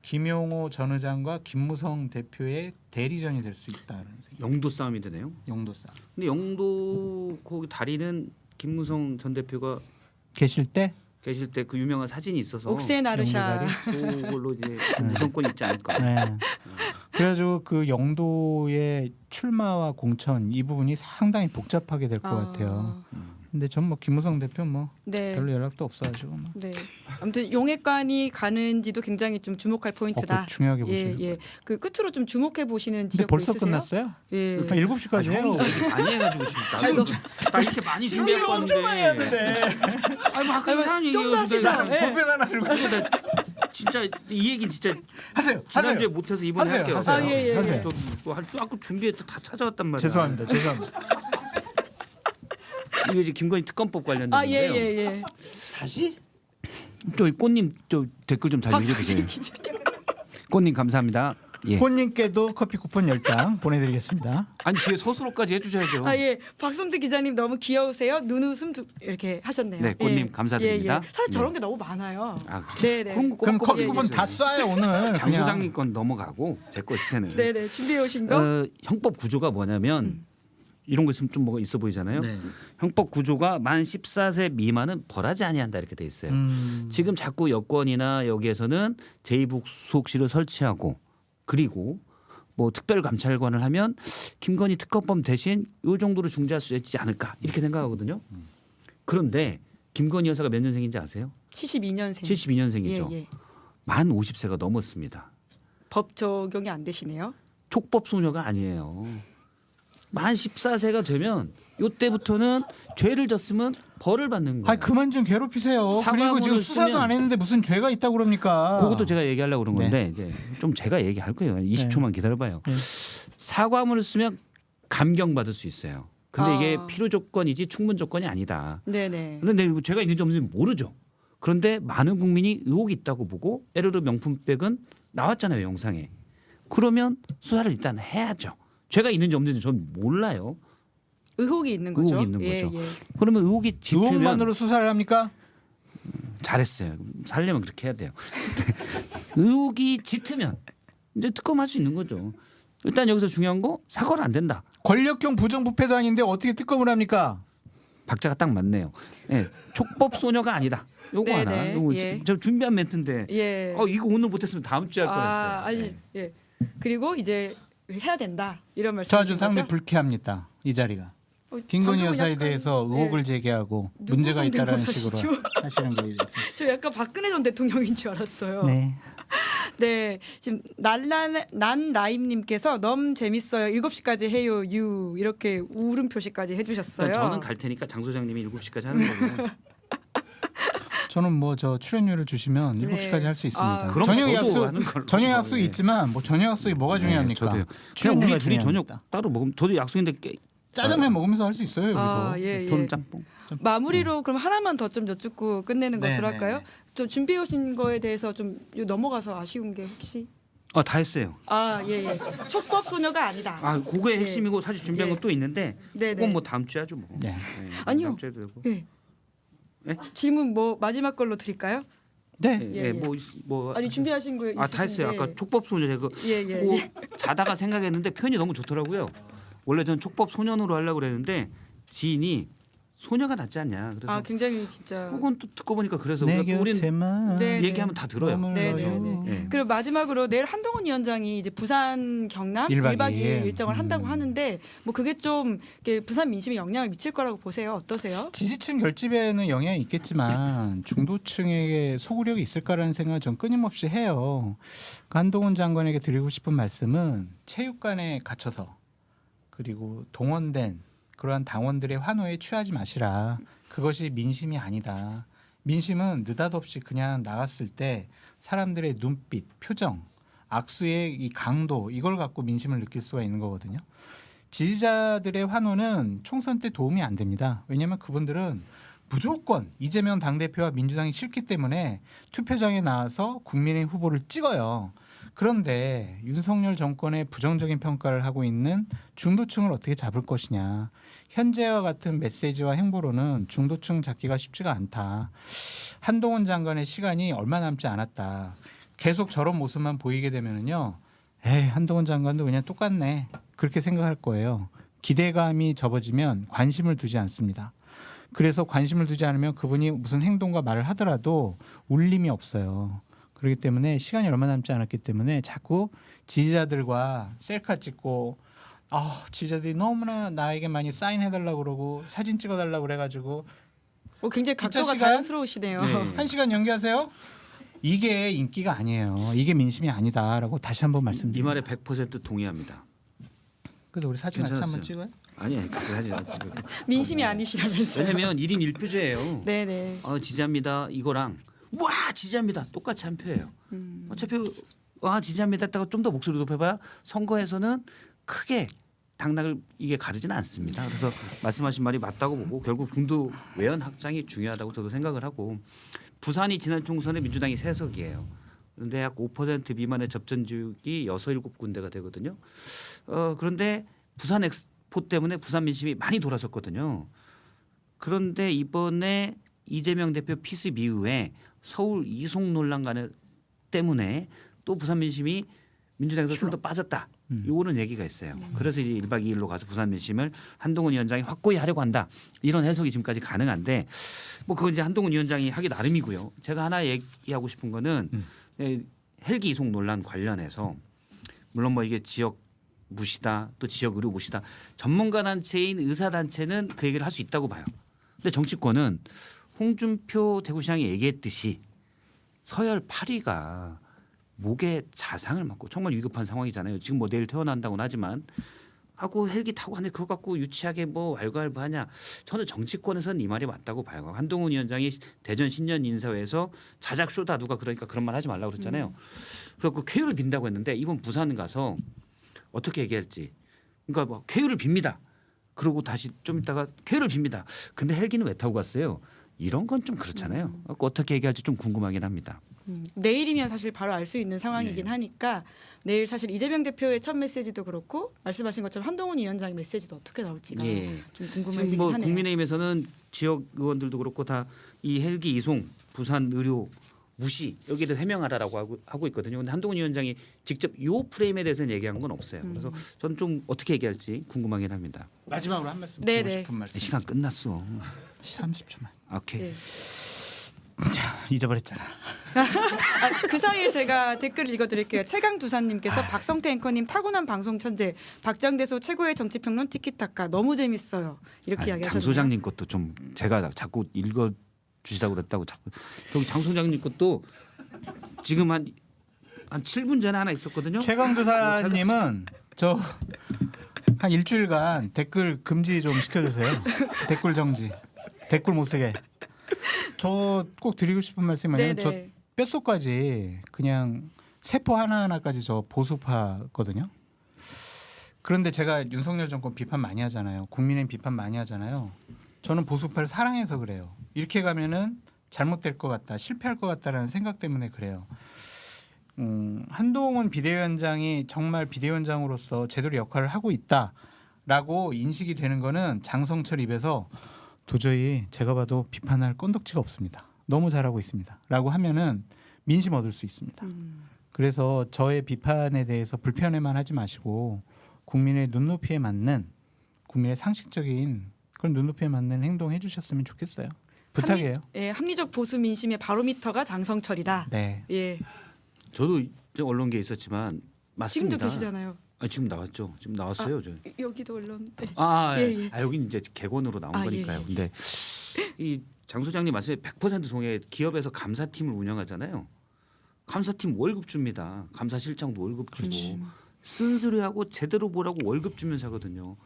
김용호 전 의장과 김무성 대표의 대리전이 될 수 있다는 생각. 영도 싸움이 되네요. 영도 싸움. 근데 영도 거기 다리는 김무성 전 대표가 계실 때 계실 때 그 유명한 사진이 있어서 옥세 나르샤. 영도 그걸로 이제 무성권이 있지 않을까. 네. 그래가지고 그 영도의 출마와 공천 이 부분이 상당히 복잡하게 될 것 같아요. 근데 전 뭐 김무성 대표 뭐 네. 별로 연락도 없어가지고 뭐. 네. 아무튼 용액관이 가는지도 굉장히 좀 주목할 포인트다. 그거 중요하게 보시는 예, 예. 그 끝으로 좀 주목해 보시는 근데 지역도 벌써 있으세요? 끝났어요? 예. 한 7시까지 해요. 많이 해가지고 지금 나 이렇게 많이 준비하고 왔는데 아니 뭐 아까 이상한 좀 얘기해가지고 하시죠. 내가 예. 보편 하나 들고 진짜 이 얘기 진짜 하세요. 지난주에 하세요. 못해서 이번에 하세요, 할게요. 하세요. 아, 예, 예, 예. 또 아까 준비해 다 찾아왔단 말이야. 죄송합니다. 이거 이제 김건희 특검법 관련된 아, 예, 건데요. 예, 예. 다시? 저희 꽃님 저 댓글 좀 잘 읽어주세요. 꽃님 감사합니다. 예. 혼님께도 커피 쿠폰 10장 보내드리겠습니다. 아니 뒤에 서술어까지 해주셔야죠. 아, 예. 박선태 기자님 너무 귀여우세요. 눈웃음 이렇게 하셨네요. 네, 꽃님 예. 감사드립니다. 예, 예. 사실 저런 네. 게 너무 많아요. 아, 네, 네. 그럼 그럼 커피 예, 쿠폰 예. 다 쏴요 오늘. 장 그냥. 소장님 건 넘어가고 제 거 있을 때는 네, 네. 준비해 오신 거. 형법 구조가 뭐냐면 이런 거 있으면 좀 뭐가 있어 보이잖아요. 네. 형법 구조가 만 14세 미만은 벌하지 아니한다 이렇게 돼 있어요. 지금 자꾸 여권이나 여기에서는 제2부속실을 설치하고 그리고 뭐 특별감찰관을 하면 김건희 특검법 대신 이 정도로 중재할 수 있지 않을까 이렇게 생각하거든요. 그런데 김건희 여사가 몇 년생인지 아세요? 72년생. 72년생이죠. 예, 예. 만 50세가 넘었습니다. 법 적용이 안 되시네요. 촉법 소녀가 아니에요. 만 14세가 되면 이때부터는 죄를 졌으면 벌을 받는 거예요. 아 그만 좀 괴롭히세요. 사과문을 그리고 지금 수사도 쓰면- 안 했는데 무슨 죄가 있다고 그럽니까? 그것도 제가 얘기하려고 그런 네. 건데 이제 좀 제가 얘기할 거예요. 20초만 기다려봐요. 네. 사과문을 쓰면 감경받을 수 있어요. 근데 이게 아. 필요 조건이지 충분 조건이 아니다. 네, 네. 그런데 제가 있는지 없는지 모르죠. 그런데 많은 국민이 의혹이 있다고 보고 에르르 명품백은 나왔잖아요 영상에. 그러면 수사를 일단 해야죠. 죄가 있는지 없는지 전 몰라요. 의혹이 있는 거죠. 의혹이 있는 예, 거죠. 예. 그러면 의혹이 짙으면 의혹만으로 수사를 합니까? 잘했어요. 살려면 그렇게 해야 돼요. 의혹이 짙으면 이제 특검할 수 있는 거죠. 일단 여기서 중요한 거 사과는 안 된다. 권력형 부정부패도 아닌데 어떻게 특검을 합니까? 박자가 딱 맞네요. 예, 촉법 소녀가 아니다. 요거 네, 하나. 네, 요거 예. 저 준비한 멘트인데. 예. 이거 오늘 못했으면 다음 주에 할 뻔했어요. 아니, 예. 예. 그리고 이제 해야 된다. 이런 말씀. 저 아주 상당히 불쾌합니다. 이 자리가. 김건희 여사에 대해서 의혹을 제기하고 누구 문제가 있다라는 성대모사시죠? 식으로 하시는 거에 대해서. 저 약간 박근혜 전 대통령인 줄 알았어요. 네. 네, 지금 난라임님께서 너무 재밌어요. 7시까지 해요. 유 이렇게 울음 표시까지 해주셨어요. 일단 저는 갈 테니까 장 소장님이 7시까지 하는 거고. 저는 뭐 저 출연료를 주시면 네. 7시까지 할 수 있습니다. 아, 그럼 저녁 저도 약속 하는 걸로. 저녁 약속이 예. 있지만 뭐 저녁 약속이 뭐가 중요합니까? 저도요. 그냥 출연료가 우리 둘이 저녁 중요합니다. 따로 먹으면 저도 약속인데 짜장면 먹으면서 할 수 있어요 여기서. 아, 예, 예. 저는 짬뽕. 마무리로 그럼 하나만 더 좀 여쭙고 끝내는 네, 것으로 네, 할까요? 네. 좀 준비해 오신 거에 대해서 좀 넘어가서 아쉬운 게 혹시? 다 했어요. 아, 예, 예. 촉법 소녀가 아니다. 그거의 예. 핵심이고 사실 준비한 예. 건 또 있는데 네, 그건 네. 뭐 다음 주에 하죠 뭐. 네. 아니요. 다음 주에도 되고. 예. 네? 질문 뭐 마지막 걸로 드릴까요? 네. 예, 예, 예. 뭐 아니 준비하신 거 있으신데. 다 했어요. 아까 촉법 소녀 제가 예, 예. 뭐 예. 자다가 생각했는데 표현이 너무 좋더라고요. 원래 전 촉법 소년으로 하려고 그랬는데 지인이 소녀가 낫지 않냐. 그래서 아, 굉장히 진짜. 그건 또 듣고 보니까 그래서 내 우리가 우린 곁에만 네, 얘기하면 다 들어요. 네, 네, 머물러요. 네. 예. 그리고 마지막으로 내일 한동훈 위원장이 이제 부산 경남 1박 1박 2일 2일. 일정을 한다고 하는데 뭐 그게 좀 이렇게 부산 민심에 영향을 미칠 거라고 보세요. 어떠세요? 지지층 결집에는 영향이 있겠지만 중도층에게 소구력이 있을까라는 생각을 전 끊임없이 해요. 그 한동훈 장관에게 드리고 싶은 말씀은 체육관에 갇혀서 그리고 동원된 그러한 당원들의 환호에 취하지 마시라. 그것이 민심이 아니다. 민심은 느닷없이 그냥 나갔을 때 사람들의 눈빛, 표정, 악수의 이 강도 이걸 갖고 민심을 느낄 수가 있는 거거든요. 지지자들의 환호는 총선 때 도움이 안 됩니다. 왜냐하면 그분들은 무조건 이재명 당대표와 민주당이 싫기 때문에 투표장에 나와서 국민의 후보를 찍어요. 그런데 윤석열 정권의 부정적인 평가를 하고 있는 중도층을 어떻게 잡을 것이냐. 현재와 같은 메시지와 행보로는 중도층 잡기가 쉽지가 않다. 한동훈 장관의 시간이 얼마 남지 않았다. 계속 저런 모습만 보이게 되면은요. 한동훈 장관도 그냥 똑같네. 그렇게 생각할 거예요. 기대감이 접어지면 관심을 두지 않습니다. 그래서 관심을 두지 않으면 그분이 무슨 행동과 말을 하더라도 울림이 없어요. 그렇기 때문에 시간이 얼마 남지 않았기 때문에 자꾸 지지자들과 셀카 찍고 지지자들이 너무나 나에게 많이 사인해달라고 그러고 사진 찍어달라고 그래가지고 굉장히 기차 각도가 시간? 자연스러우시네요. 네. 1시간 연기하세요? 이게 인기가 아니에요. 이게 민심이 아니다라고 다시 한번 이 말씀드립니다. 말에 100% 동의합니다. 그래서 우리 사진 같이 한번 괜찮았어요. 찍어요? 아니 그렇게 하지 않고. 민심이 아니시라면서요. 왜냐면 1인 1표제예요. 네네. 지지합니다 이거랑 와 지지합니다 똑같이 한 표예요. 어차피 와 지지합니다 했다가 좀 더 목소리 높여봐야 선거에서는 크게 당락을 이게 가르지는 않습니다. 그래서 말씀하신 말이 맞다고 보고 결국 중도 외연 확장이 중요하다고 저도 생각을 하고 부산이 지난 총선에 민주당이 3석이에요. 그런데 약 5% 미만의 접전 지역이 6, 7군데가 되거든요. 그런데 부산 엑스포 때문에 부산 민심이 많이 돌아섰거든요. 그런데 이번에 이재명 대표 피습 이후에 서울 이송 논란 때문에 또 부산 민심이 민주당에서 좀 더 빠졌다. 요거는 얘기가 있어요. 그래서 이제 1박 2일로 가서 부산 민심을 한동훈 위원장이 확고히 하려고 한다. 이런 해석이 지금까지 가능한데 뭐 그건 이제 한동훈 위원장이 하기 나름이고요. 제가 하나 얘기하고 싶은 거는 헬기 이송 논란 관련해서 물론 뭐 이게 지역 무시다 또 지역 의료 무시다 전문가 단체인 의사 단체는 그 얘기를 할 수 있다고 봐요. 근데 정치권은 홍준표 대구시장이 얘기했듯이 서열 8위가 목에 자상을 맞고 정말 위급한 상황이잖아요. 지금 뭐 내일 태어난다고는 하지만 하고 헬기 타고 하는데 그거 갖고 유치하게 뭐 왈가왈부하냐. 저는 정치권에서는 이 말이 맞다고 봐요. 한동훈 위원장이 대전 신년 인사회에서 자작쇼다 누가 그러니까 그런 말 하지 말라고 그랬잖아요. 그리고 쾌유를 빈다고 했는데 이번 부산 가서 어떻게 얘기할지. 그러니까 뭐 쾌유를 빕니다. 그러고 다시 좀 있다가 쾌유를 빕니다. 근데 헬기는 왜 타고 갔어요? 이런 건 좀 그렇잖아요. 어떻게 얘기할지 좀 궁금하긴 합니다. 내일이면 사실 바로 알 수 있는 상황이긴 네. 하니까 내일 사실 이재명 대표의 첫 메시지도 그렇고 말씀하신 것처럼 한동훈 위원장의 메시지도 어떻게 나올지가 예. 좀 지금 궁금해지긴 뭐 하네요. 국민의힘에서는 지역 의원들도 그렇고 다 이 헬기 이송 부산 의료 무시 여기를 해명하라라고 하고 있거든요. 근데 한동훈 위원장이 직접 이 프레임에 대해서는 얘기한 건 없어요. 그래서 저는 좀 어떻게 얘기할지 궁금하긴 합니다. 마지막으로 한 말씀 네네. 드리고 싶은 말씀. 시간 끝났어. 30초만. 오케이. 예. 잊어버렸잖아. 그 사이에 제가 댓글 읽어드릴게요. 최강두산님께서 박성태 앵커님 타고난 방송 천재 박장대소 최고의 정치평론 티키타카 너무 재밌어요. 이렇게 아니, 이야기하셨네요. 장 소장님 것도 좀 제가 자꾸 읽어 주시라고 그랬다고 자꾸 저기 장 소장님 것도 지금 한 7분 전에 하나 있었거든요. 최강두사님은 저 한 일주일간 댓글 금지 좀 시켜주세요. 댓글 정지. 댓글 못 쓰게. 저 꼭 드리고 싶은 말씀이 뭐냐면 저 네네. 뼛속까지 그냥 세포 하나하나까지 저 보수파거든요. 그런데 제가 윤석열 정권 비판 많이 하잖아요. 국민의힘 비판 많이 하잖아요. 저는 보수파를 사랑해서 그래요. 이렇게 가면은 잘못될 것 같다, 실패할 것 같다라는 생각 때문에 그래요. 한동훈 비대위원장이 정말 비대위원장으로서 제대로 역할을 하고 있다라고 인식이 되는 거는 장성철 입에서 도저히 제가 봐도 비판할 건덕지가 없습니다. 너무 잘하고 있습니다.라고 하면은 민심 얻을 수 있습니다. 그래서 저의 비판에 대해서 불편해만 하지 마시고 국민의 눈높이에 맞는 국민의 상식적인 그런 눈높이에 맞는 행동 해주셨으면 좋겠어요. 부탁이에요. 합리적 보수 민심의 바로미터가 장성철이다. 네. 예. 저도 언론계에 있었지만 맞습니다. 지금도 계시잖아요. 지금 나왔죠. 지금 나왔어요. 저. 여기도 언론. 네. 예. 여기 이제 개건으로 나온 거니까요. 예. 근데 이 장 소장님 말씀에 100% 동의해. 기업에서 감사팀을 운영하잖아요. 감사팀 월급 줍니다. 감사실장도 월급 주고 쓴소리하고 제대로 보라고 월급 주면서 하거든요.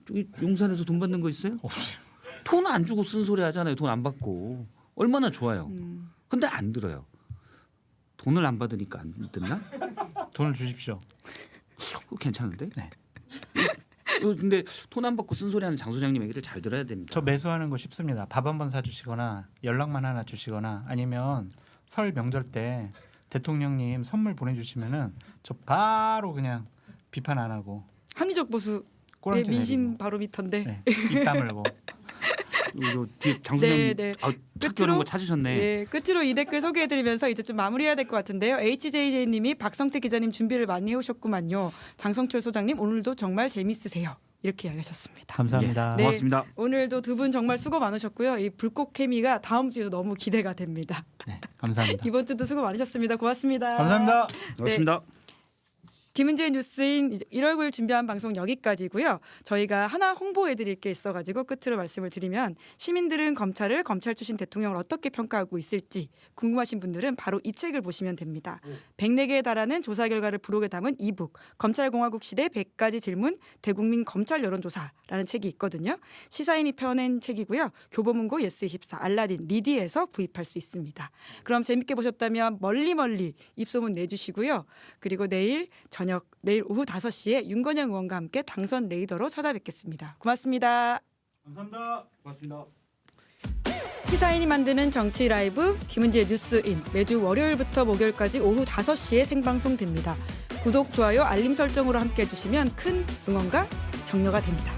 저기 용산에서 돈 받는 거 있어요? 돈 안 주고 쓴소리 하잖아요. 돈 안 받고 얼마나 좋아요. 근데 안 들어요. 돈을 안 받으니까 안 듣나? 돈을 주십시오. 그거 괜찮은데? 네. 근데 돈 안 받고 쓴소리하는 장 소장님 얘기를 잘 들어야 됩니다. 저 매수하는 거 쉽습니다. 밥 한 번 사주시거나 연락만 하나 주시거나 아니면 설 명절 때 대통령님 선물 보내주시면은 저 바로 그냥 비판 안 하고 합리적 보수의 꼬랑지 민심 내리고. 바로미터인데. 네, 입 다물고. 이거 뒤에 장 소장님 네. 찾겨는 거 찾으셨네. 예, 끝으로 이 댓글 소개해드리면서 이제 좀 마무리해야 될 것 같은데요. HJJ님이 박성태 기자님 준비를 많이 해오셨구만요. 장성철 소장님 오늘도 정말 재밌으세요. 이렇게 이야기하셨습니다. 감사합니다. 네. 고맙습니다. 오늘도 두 분 정말 수고 많으셨고요. 이 불꽃 케미가 다음 주에도 너무 기대가 됩니다. 네, 감사합니다. 이번 주도 수고 많으셨습니다. 고맙습니다. 감사합니다. 고맙습니다. 김은지의 뉴스인 1월 9일 준비한 방송 여기까지고요. 저희가 하나 홍보해드릴 게 있어가지고 끝으로 말씀을 드리면 시민들은 검찰을 검찰 출신 대통령을 어떻게 평가하고 있을지 궁금하신 분들은 바로 이 책을 보시면 됩니다. 104개에 달하는 조사 결과를 부록에 담은 이북 검찰공화국 시대 100가지 질문 대국민 검찰 여론조사라는 책이 있거든요. 시사인이 펴낸 책이고요. 교보문고 예스24 알라딘 리디에서 구입할 수 있습니다. 그럼 재밌게 보셨다면 멀리 입소문 내주시고요. 그리고 내일 오후 5시에 윤건영 의원과 함께 당선 레이더로 찾아뵙겠습니다. 고맙습니다. 감사합니다. 고맙습니다. 시사인이 만드는 정치 라이브 김은지의 뉴스인 매주 월요일부터 목요일까지 오후 5시에 생방송됩니다. 구독, 좋아요, 알림 설정으로 함께해 주시면 큰 응원과 격려가 됩니다.